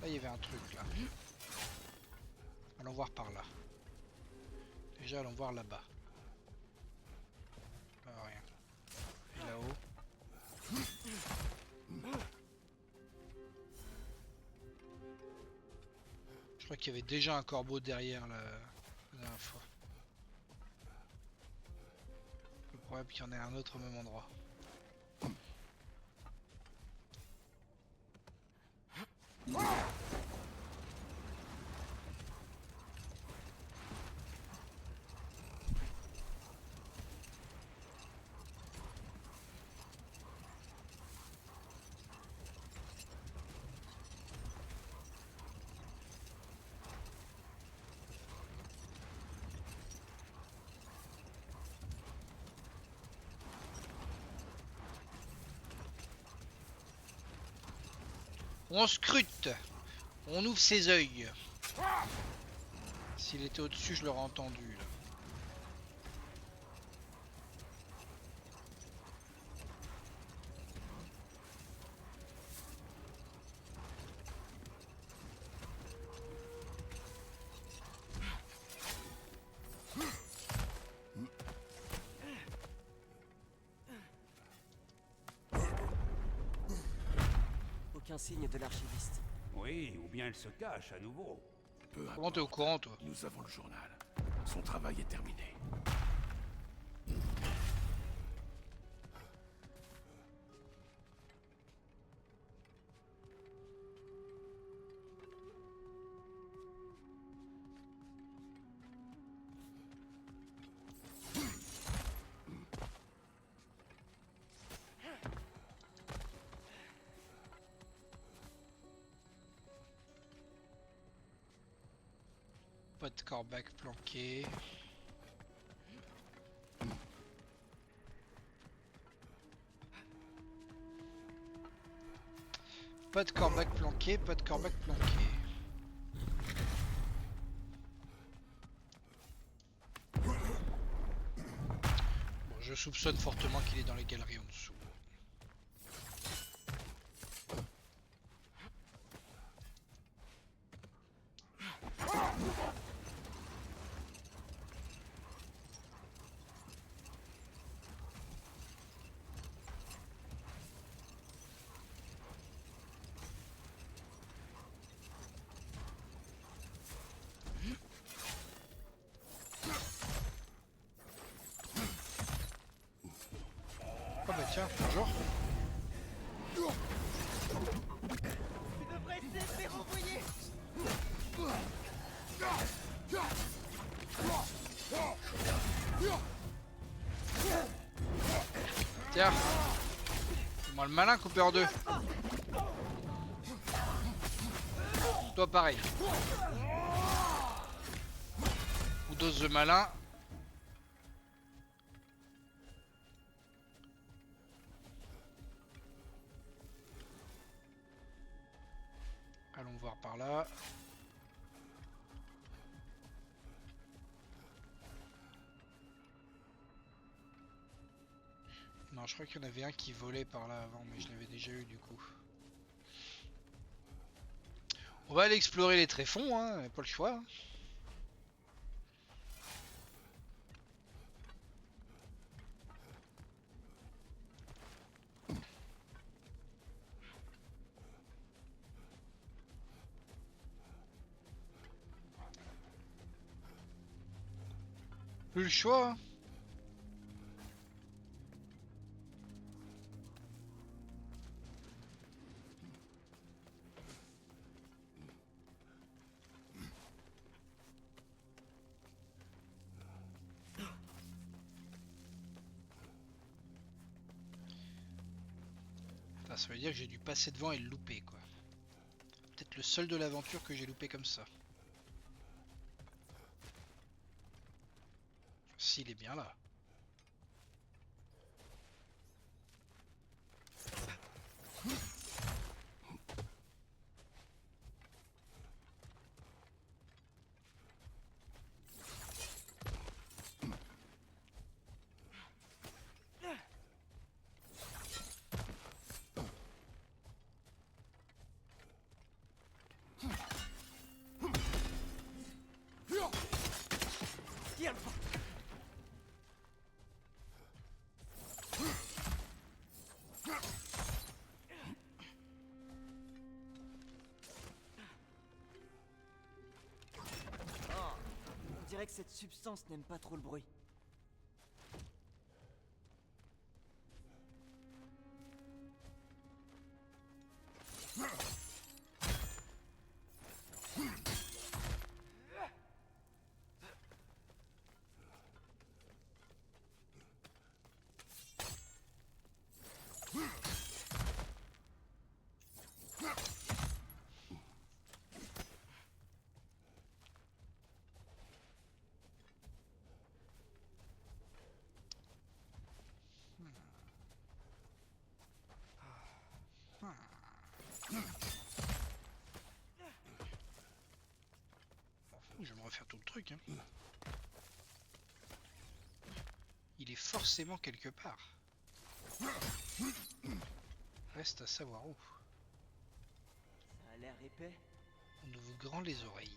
Là, il y avait un truc là. Allons voir par là. Déjà, allons voir là-bas. Là, rien. Et là-haut. Je crois qu'il y avait déjà un corbeau derrière la dernière fois. Le problème qu'il y en ait un autre au même endroit. On scrute. On ouvre ses yeux. S'il était au-dessus, je l'aurais entendu là. Aucun signe de l'archiviste. Oui, ou bien elle se cache à nouveau. Peu Comment t'es au importe. courant, toi? Nous avons le journal. Son travail est terminé. Pas de corbac planqué. Pas de corbac planqué, pas de corbac planqué. Bon, je soupçonne fortement qu'il est dans les galeries en dessous. Oh bah tiens, bonjour. Tu devrais cesser renvoyer. Tiens. Fais-moi le malin, coupé en deux. Toi pareil. Ou dose de malin. Allons voir par là. Non, je crois qu'il y en avait un qui volait par là avant, mais je l'avais déjà eu du coup. On va aller explorer les tréfonds, hein, pas le choix. Hein. Plus le choix. Hein. Putain, ça veut dire que j'ai dû passer devant et le louper quoi. Peut-être le seul de l'aventure que j'ai loupé comme ça. S'il est bien là. Tire le On dirait que cette substance n'aime pas trop le bruit. truc. Hein. Il est forcément quelque part. Reste à savoir où. Ça a l'air épais. On ouvre grand les oreilles.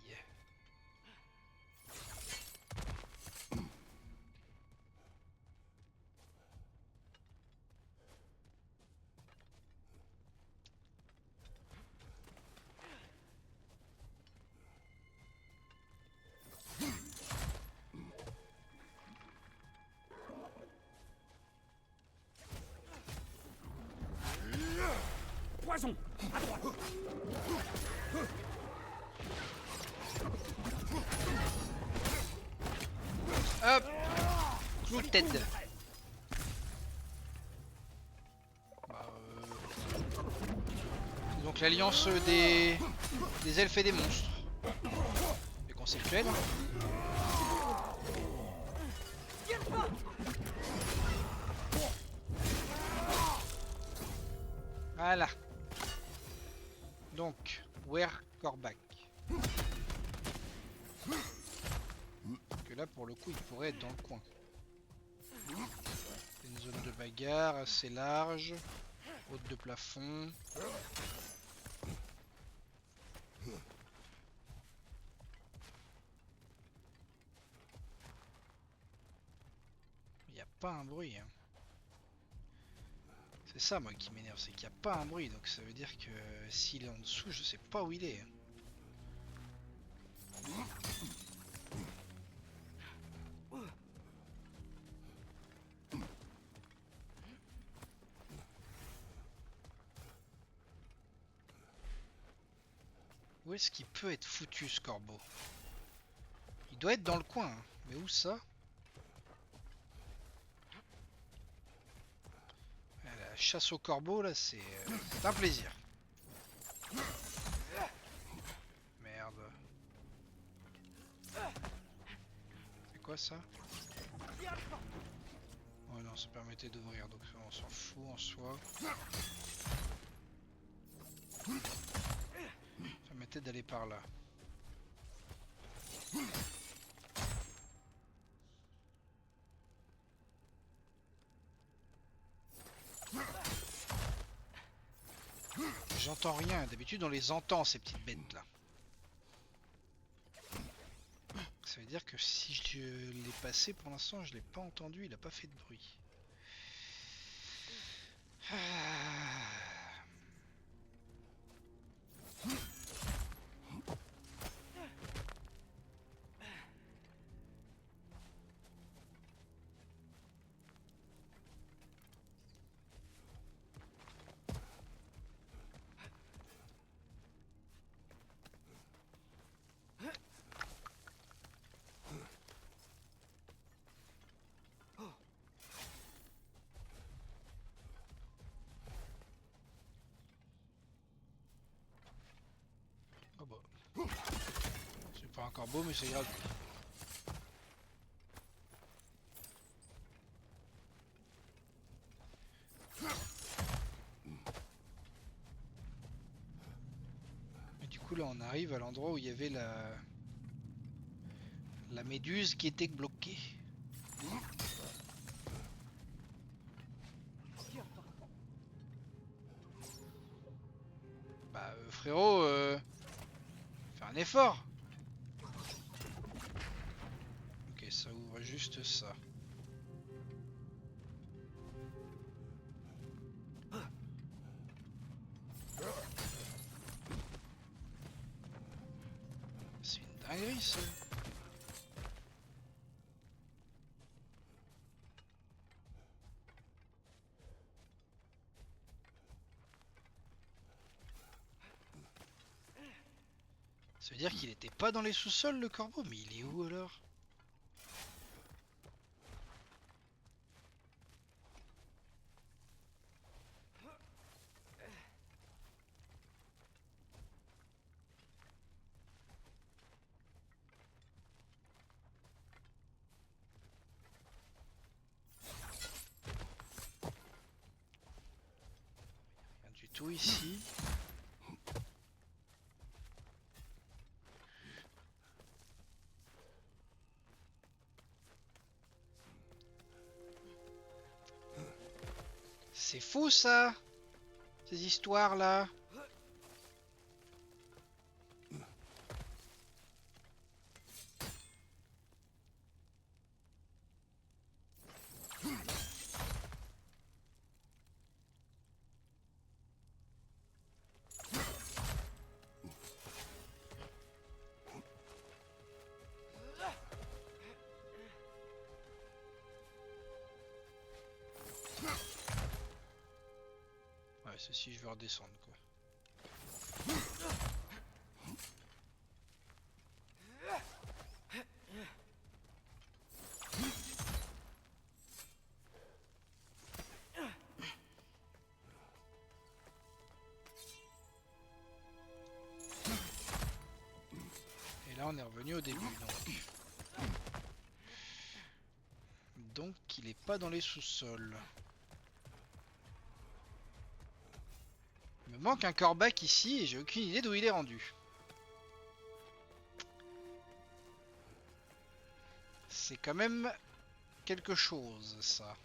Poison! À droite! Hop! Clouted. Bah, c'est donc l'alliance des elfes et des monstres. C'est conceptuel. Voilà. Donc, Were Kor'bak. Que là, pour le coup, il pourrait être dans le coin. C'est une zone de bagarre assez large, haute de plafond. Il n'y a pas un bruit. Hein. C'est ça moi qui m'énerve, c'est qu'il n'y a pas un bruit, donc ça veut dire que s'il est en dessous, je sais pas où il est. Où est-ce qu'il peut être foutu ce corbeau? Il doit être dans le coin, hein. Mais où ça? La chasse au corbeau là, c'est un plaisir. Merde. C'est quoi ça? Oh non, ça permettait d'ouvrir, donc on s'en fout en soi. Ça permettait d'aller par là. J'entends rien, d'habitude on les entend ces petites bêtes là. Ça veut dire que si je l'ai passé pour l'instant je l'ai pas entendu, il a pas fait de bruit. Oh bah. C'est pas un corbeau mais c'est grave. Et du coup là on arrive à l'endroit où il y avait la méduse qui était bloquée. Bah frérot, fais un effort. Ok, ça ouvre juste ça. C'est une dinguerie ça. Ça veut dire qu'il était pas dans les sous-sols le corbeau, mais il est où alors? Rien du tout ici. fou ça, ces histoires là. Ouais, ceci je vais redescendre quoi. Et là on est revenu au début donc il est pas dans les sous-sols. Il me manque un corbac ici et j'ai aucune idée d'où il est rendu. C'est quand même quelque chose ça.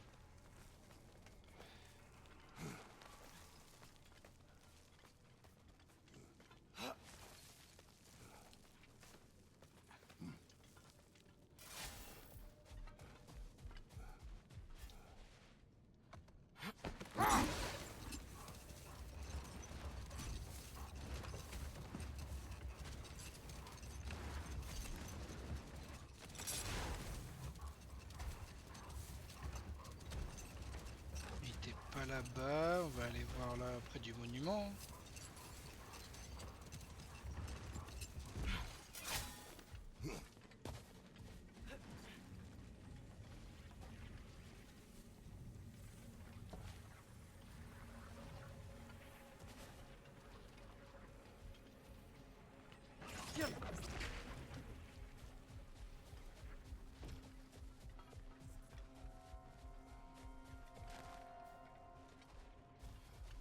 Il était pas là-bas, on va aller voir là près du monument.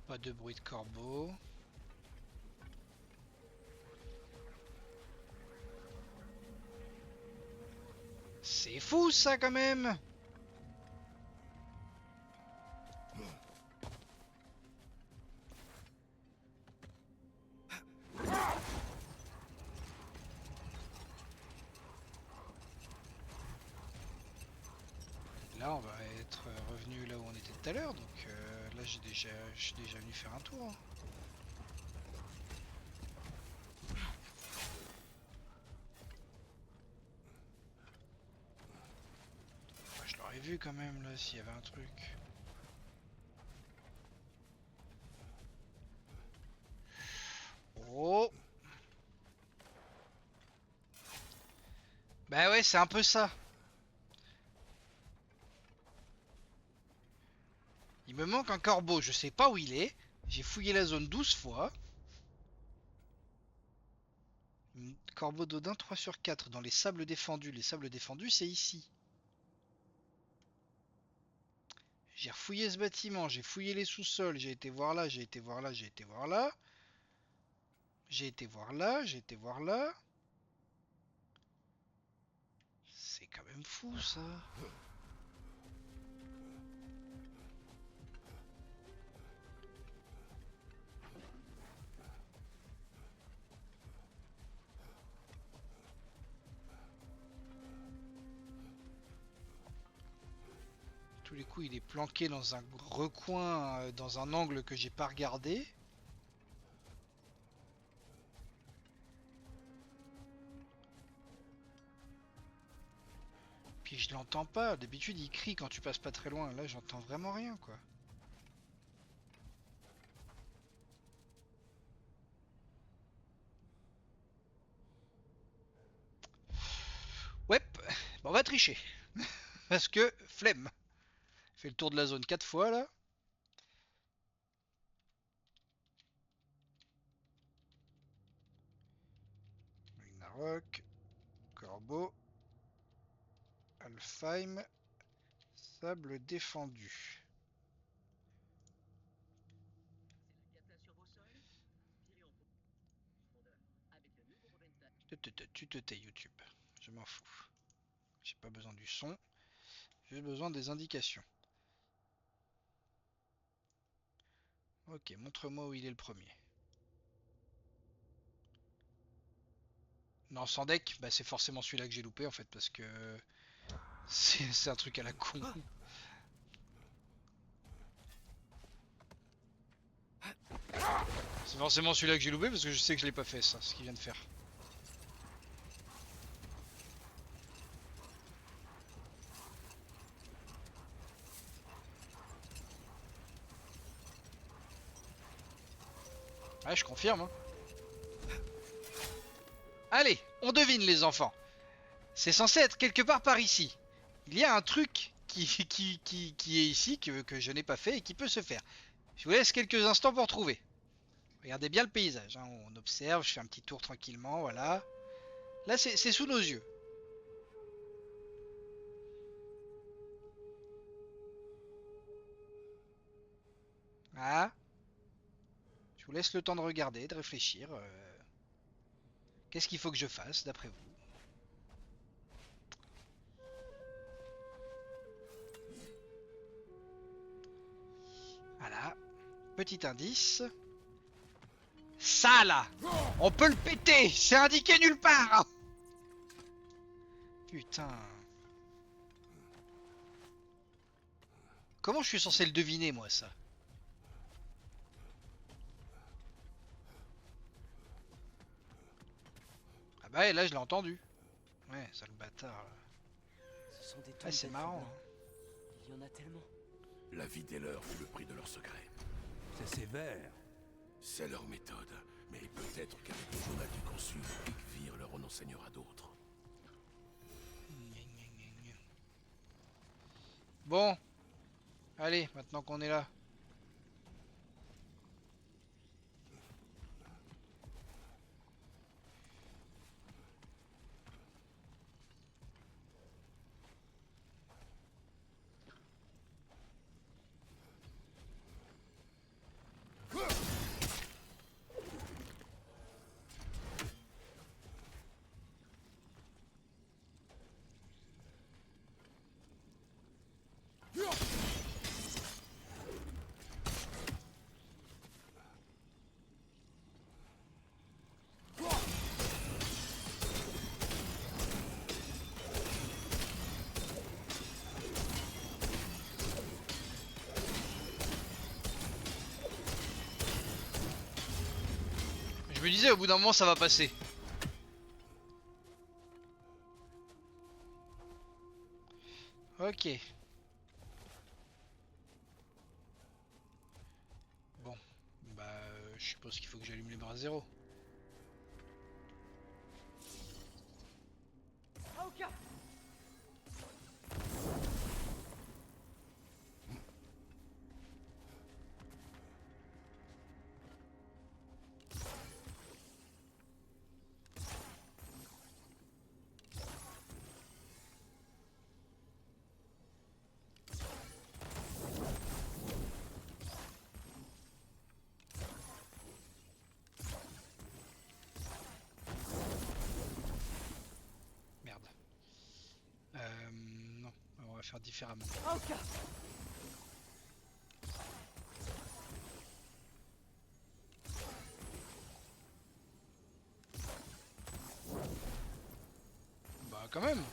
Pas de bruit de corbeau. C'est fou ça quand même. Là on va être revenu là où on était tout à l'heure, donc là je suis déjà venu faire un tour. Hein. Je l'aurais vu quand même là s'il y avait un truc. Oh. Bah ouais c'est un peu ça. Il me manque un corbeau, je sais pas où il est. J'ai fouillé la zone 12 fois. Corbeau d'Odin 3 sur 4 dans les sables défendus. Les sables défendus c'est ici. J'ai refouillé ce bâtiment, j'ai fouillé les sous-sols, j'ai été voir là, j'ai été voir là, j'ai été voir là. J'ai été voir là, j'ai été voir là. C'est quand même fou ça. Tous les coups, il est planqué dans un recoin, dans un angle que j'ai pas regardé. Puis je l'entends pas. D'habitude, il crie quand tu passes pas très loin. Là, j'entends vraiment rien, quoi. Ouais, bon, on va tricher. Parce que, flemme. Fait le tour de la zone 4 fois, là. Ragnarok, Corbeau, Alfheim, Sable défendu. Tu te tais YouTube. Je m'en fous. J'ai pas besoin du son. J'ai besoin des indications. Ok, montre-moi où il est le premier. Non, sans deck, bah c'est forcément celui-là que j'ai loupé en fait, parce que c'est un truc à la con. C'est forcément celui-là que j'ai loupé parce que je sais que je l'ai pas fait ça, ce qu'il vient de faire. Ouais, je confirme. Hein. Allez, on devine les enfants. C'est censé être quelque part par ici. Il y a un truc qui est ici que je n'ai pas fait et qui peut se faire. Je vous laisse quelques instants pour trouver. Regardez bien le paysage. Hein. On observe, je fais un petit tour tranquillement, voilà. Là, c'est sous nos yeux. Ah. Je vous laisse le temps de regarder, de réfléchir. Qu'est-ce qu'il faut que je fasse, d'après vous? Voilà. Petit indice. Ça, là! On peut le péter! C'est indiqué nulle part! Putain. Comment je suis censé le deviner, moi, ça? Ah bah, et là, je l'ai entendu. Ouais, ça le bâtard. Là. Ce sont des Ah, tombes c'est d'êtres marrant. humains. Hein. Il y en a tellement. La vie des leurs fut le prix de leur secret. C'est sévère. C'est leur méthode. Mais peut-être qu'avec le journal du consul, Ikvir leur en enseignera d'autres. Bon. Allez, maintenant qu'on est là. Je me disais, au bout d'un moment, ça va passer. Ok. Bon. Bah, je suppose qu'il faut que j'allume les bras zéro. Aoka! Merde. Non. On va faire différemment. Aoka! Bah, quand même.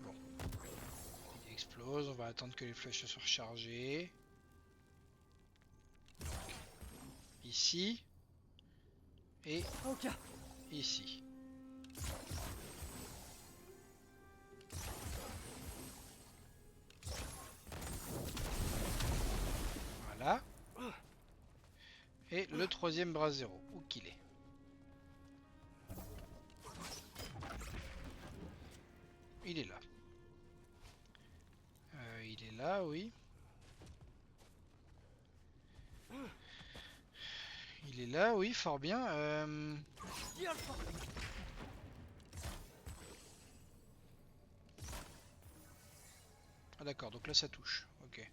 Bon. Il explose. On va attendre que les flèches soient rechargées. Donc, ici. Et Aoka! ici. Voilà. Et le troisième bras zéro. Où qu'il est? Il est là. Il est là, oui. Il est là, oui, fort bien. Ah d'accord, donc là ça touche. Ok.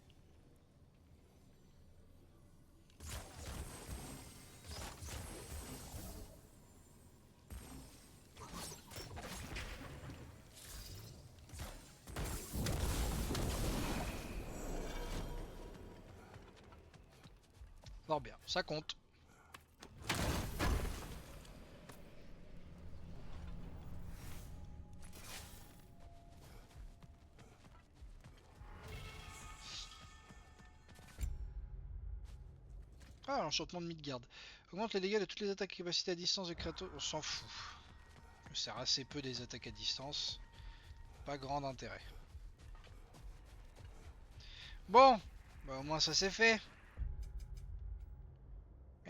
Fort bien, ça compte. Ah, l'enchantement de Midgard. Augmente les dégâts de toutes les attaques et capacités à distance de Kratos. On s'en fout. Je me sers assez peu des attaques à distance. Pas grand intérêt. Bon, bah au moins ça c'est fait.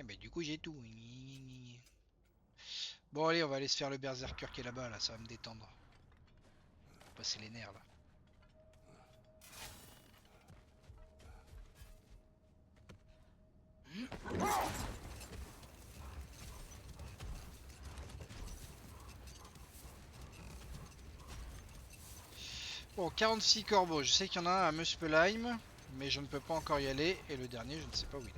Eh ben du coup j'ai tout. Bon allez, on va aller se faire le berserker qui est là-bas, là, ça va me détendre. Passer les nerfs là. Bon, 46 corbeaux, je sais qu'il y en a un à Muspelheim, mais je ne peux pas encore y aller, et le dernier je ne sais pas où il est.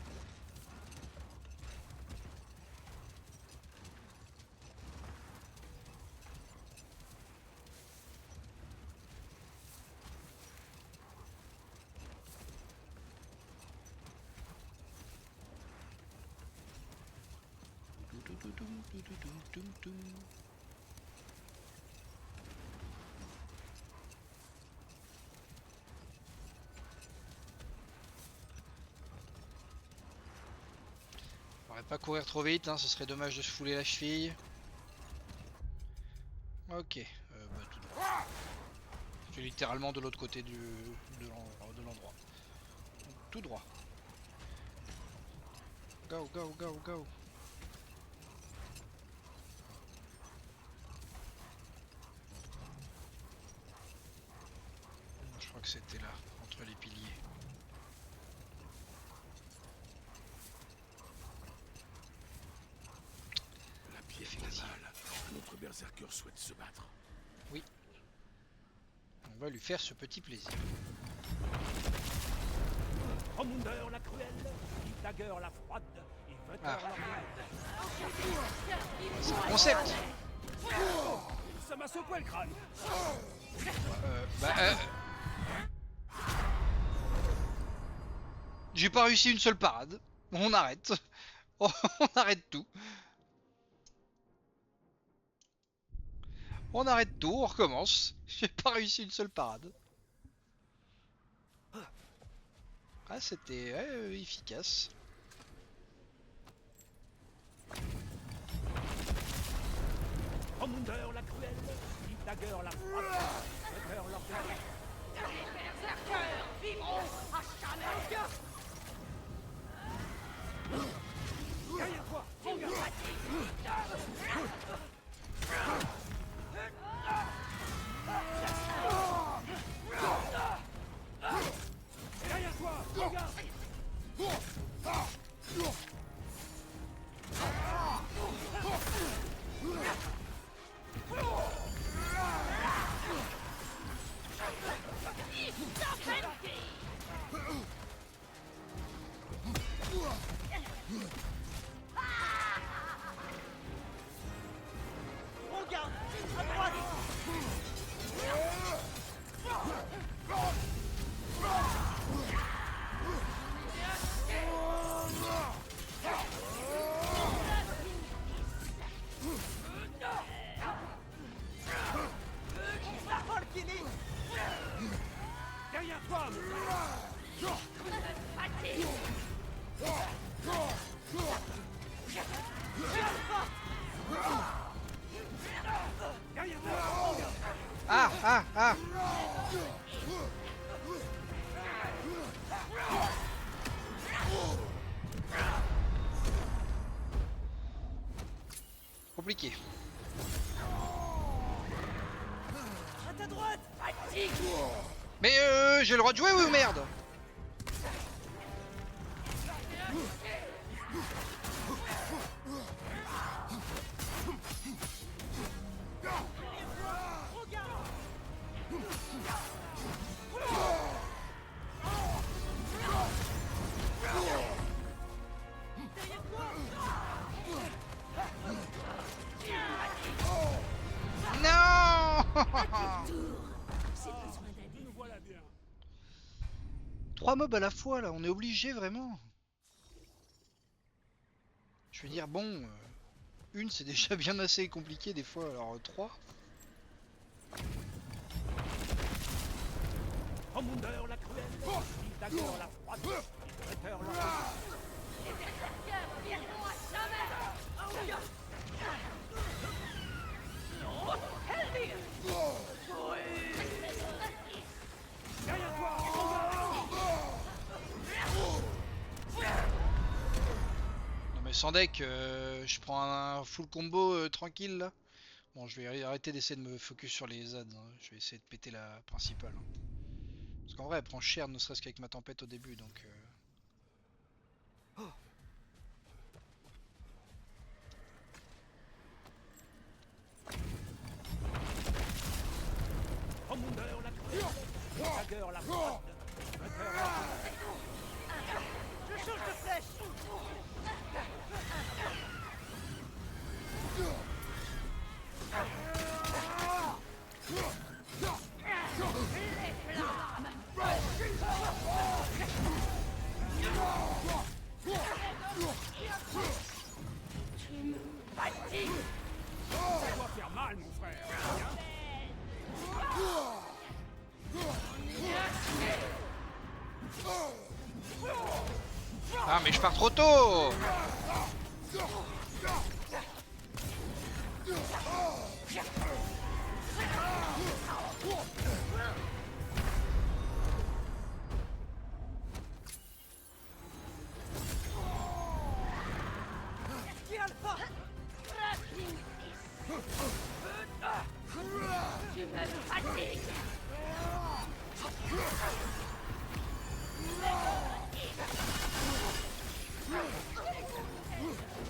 On va pas courir trop vite, hein, ce serait dommage de se fouler la cheville. Ok, bah, tout droit. C'est littéralement de l'autre côté de l'endroit. Tout droit. Go, go, go, go. Je crois que c'était là, entre les piliers. La pièce fait mal. Notre berserker souhaite se battre. Oui. On va lui faire ce petit plaisir. Romunder la cruelle, Dagger la froide, et Vetter Ah. la C'est un concept. Ça m'a secoué le crâne. J'ai pas réussi une seule parade. On arrête. On arrête tout. On arrête tout, on recommence. J'ai pas réussi une seule parade. Ah, c'était efficace. Romunder la cruelle, Dagger la froide, Vetter l'orgueil. Derrière toi, regarde. Derrière toi, regarde. Regarde, à droite. Derrière toi, derrière toi. Ah, ah, ah. Compliqué. À ta droite. Mais j'ai le droit de jouer ou merde? Non. Nous voilà bien. 3 mobs à la fois là, on est obligé vraiment. Je veux dire, bon, une c'est déjà bien assez compliqué des fois, alors 3. Commander la cruelle, Dagger la froide, Libérateur la... Derrière toi, Non mais sans deck, je prends un full combo tranquille là. Bon, je vais arrêter d'essayer de me focus sur les ZAD, hein. Je vais essayer de péter la principale. Hein. Parce qu'en vrai, elle prend cher, ne serait-ce qu'avec ma tempête au début, donc... Commander la cruelle, Dagger la froide, Libérateur la... Je change de flèche. Ça doit faire mal, mon frère. Ah mais je pars trop tôt.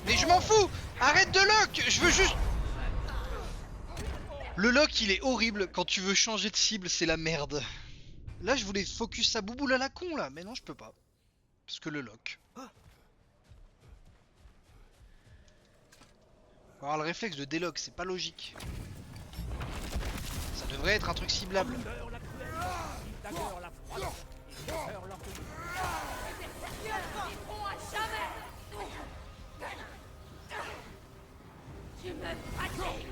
Mais je m'en fous. Arrête de lock. Je veux juste... Le lock il est horrible. Quand tu veux changer de cible, c'est la merde. Là je voulais focus sa bouboule à la con là. Mais non, je peux pas. Parce que le lock. Faut avoir le réflexe de délock, c'est pas logique. Ça devrait être un truc ciblable. Commander la cruelle, Dagger la froide, Libérateur la... Tu me fatigues.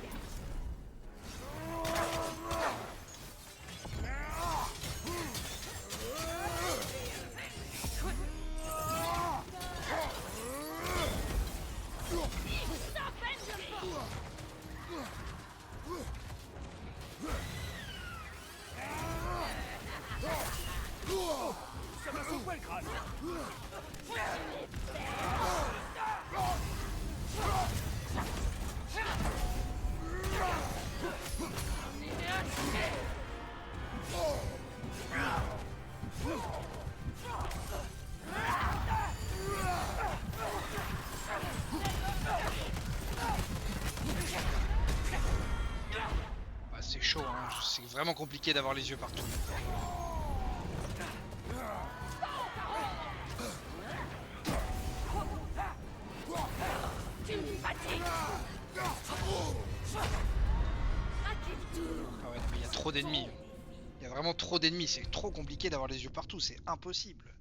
Ça m'a secoué le crâne. Bah, c'est chaud, hein. C'est vraiment compliqué d'avoir les yeux partout. Tu me fatigues. Ah ouais, mais il y a trop d'ennemis. Il y a vraiment trop d'ennemis, c'est trop compliqué d'avoir les yeux partout, c'est impossible.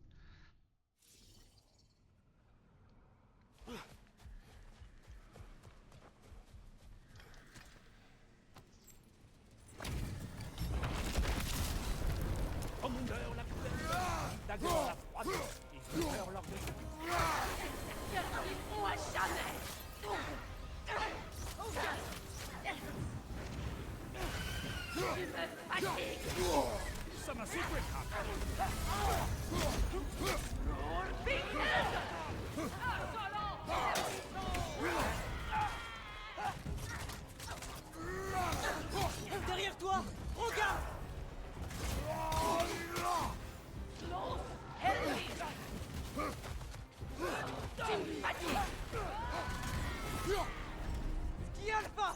Commander la cruelle, Dagger la froide, Libérateur la... Ne vivront à jamais. Tu me fatigues. Ça m'a secoué le crâne. Derrière toi. Regarde. Tu me fatigues. Qui alpha.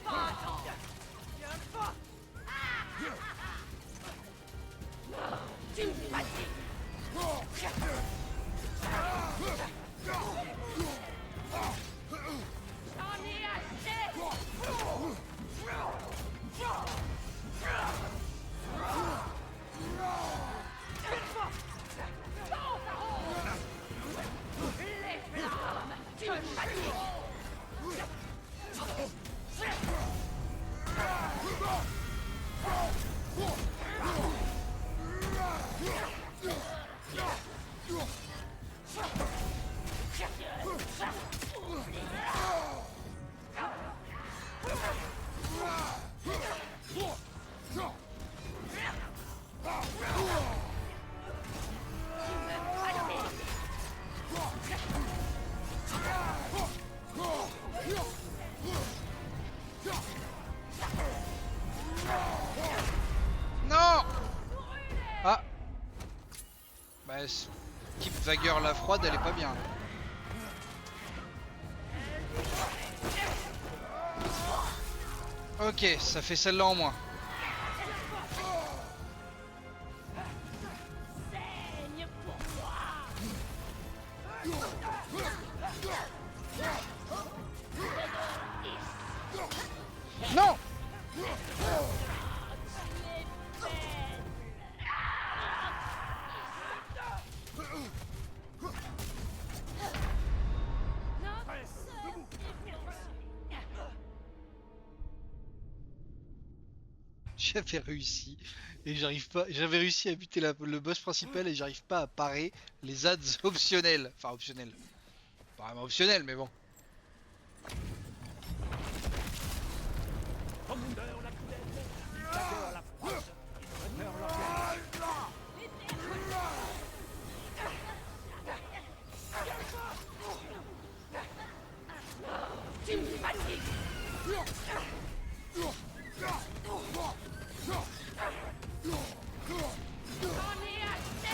Stop Ouais, type vagueur la froide, elle est pas bien. Ok, ça fait celle-là en moins. Saigne pour moi. Non! J'avais réussi et j'arrive pas. J'avais réussi à buter le boss principal et j'arrive pas à parer les ads optionnels. Enfin optionnels. Pas vraiment optionnels mais bon. Commander la cruelle, dictateur la froide, traiteur l'orgueil. Tu me fatigues. J'en ai assez.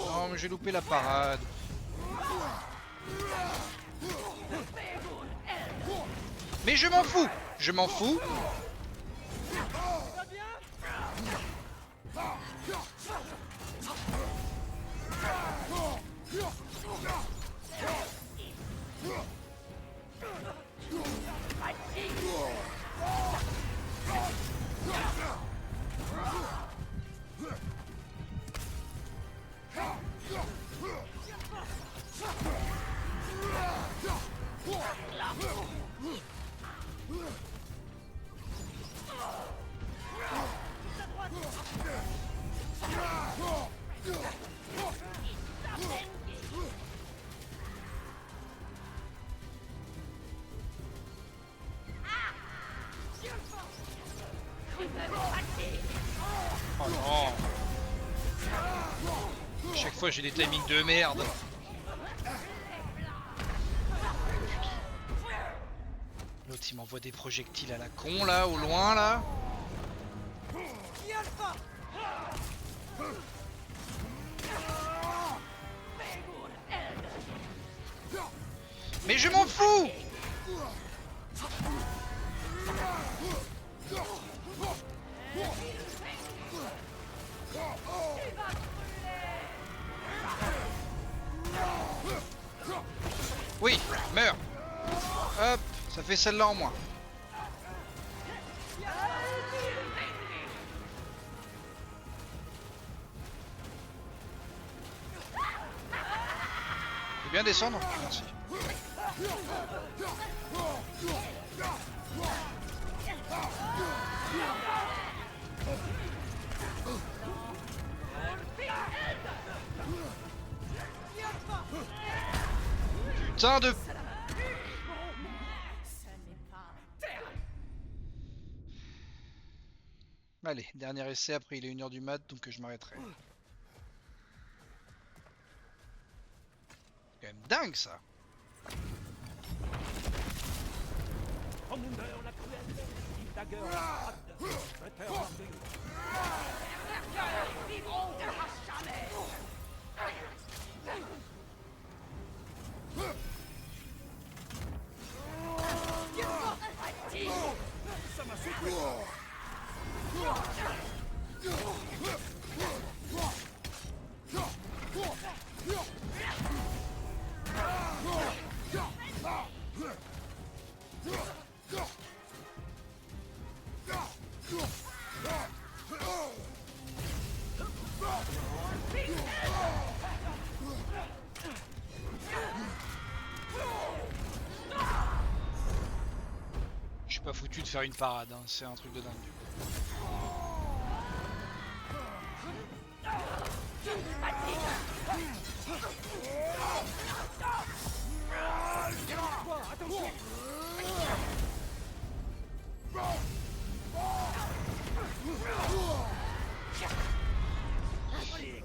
Non mais j'ai loupé la parade. Mais je m'en fous. Je m'en fous. Oh non. Chaque fois j'ai des timings de merde. L'autre il m'envoie des projectiles à la con là, au loin là. Mais je m'en fous. Oui, meurs. Hop, ça fait celle-là en moins. Tu veux bien descendre? Merci. Putain de... Allez, dernier essai, après il est 1h du mat, donc je m'arrêterai. C'est quand même dingue ça. Commander la cruelle, dictateur la froide, traiteur l'orgueil. Ça m'a secoué. Je suis pas foutu de faire une parade, hein. C'est un truc de dingue.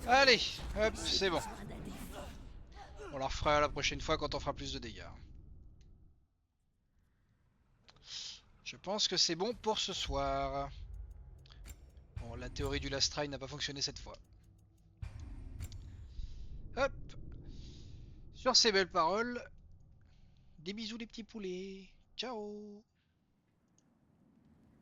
Allez, hop, c'est bon. On la refera la prochaine fois quand on fera plus de dégâts. Je pense que c'est bon pour ce soir. Bon, la théorie du last try n'a pas fonctionné cette fois. Hop. Sur ces belles paroles, des bisous les petits poulets. Ciao.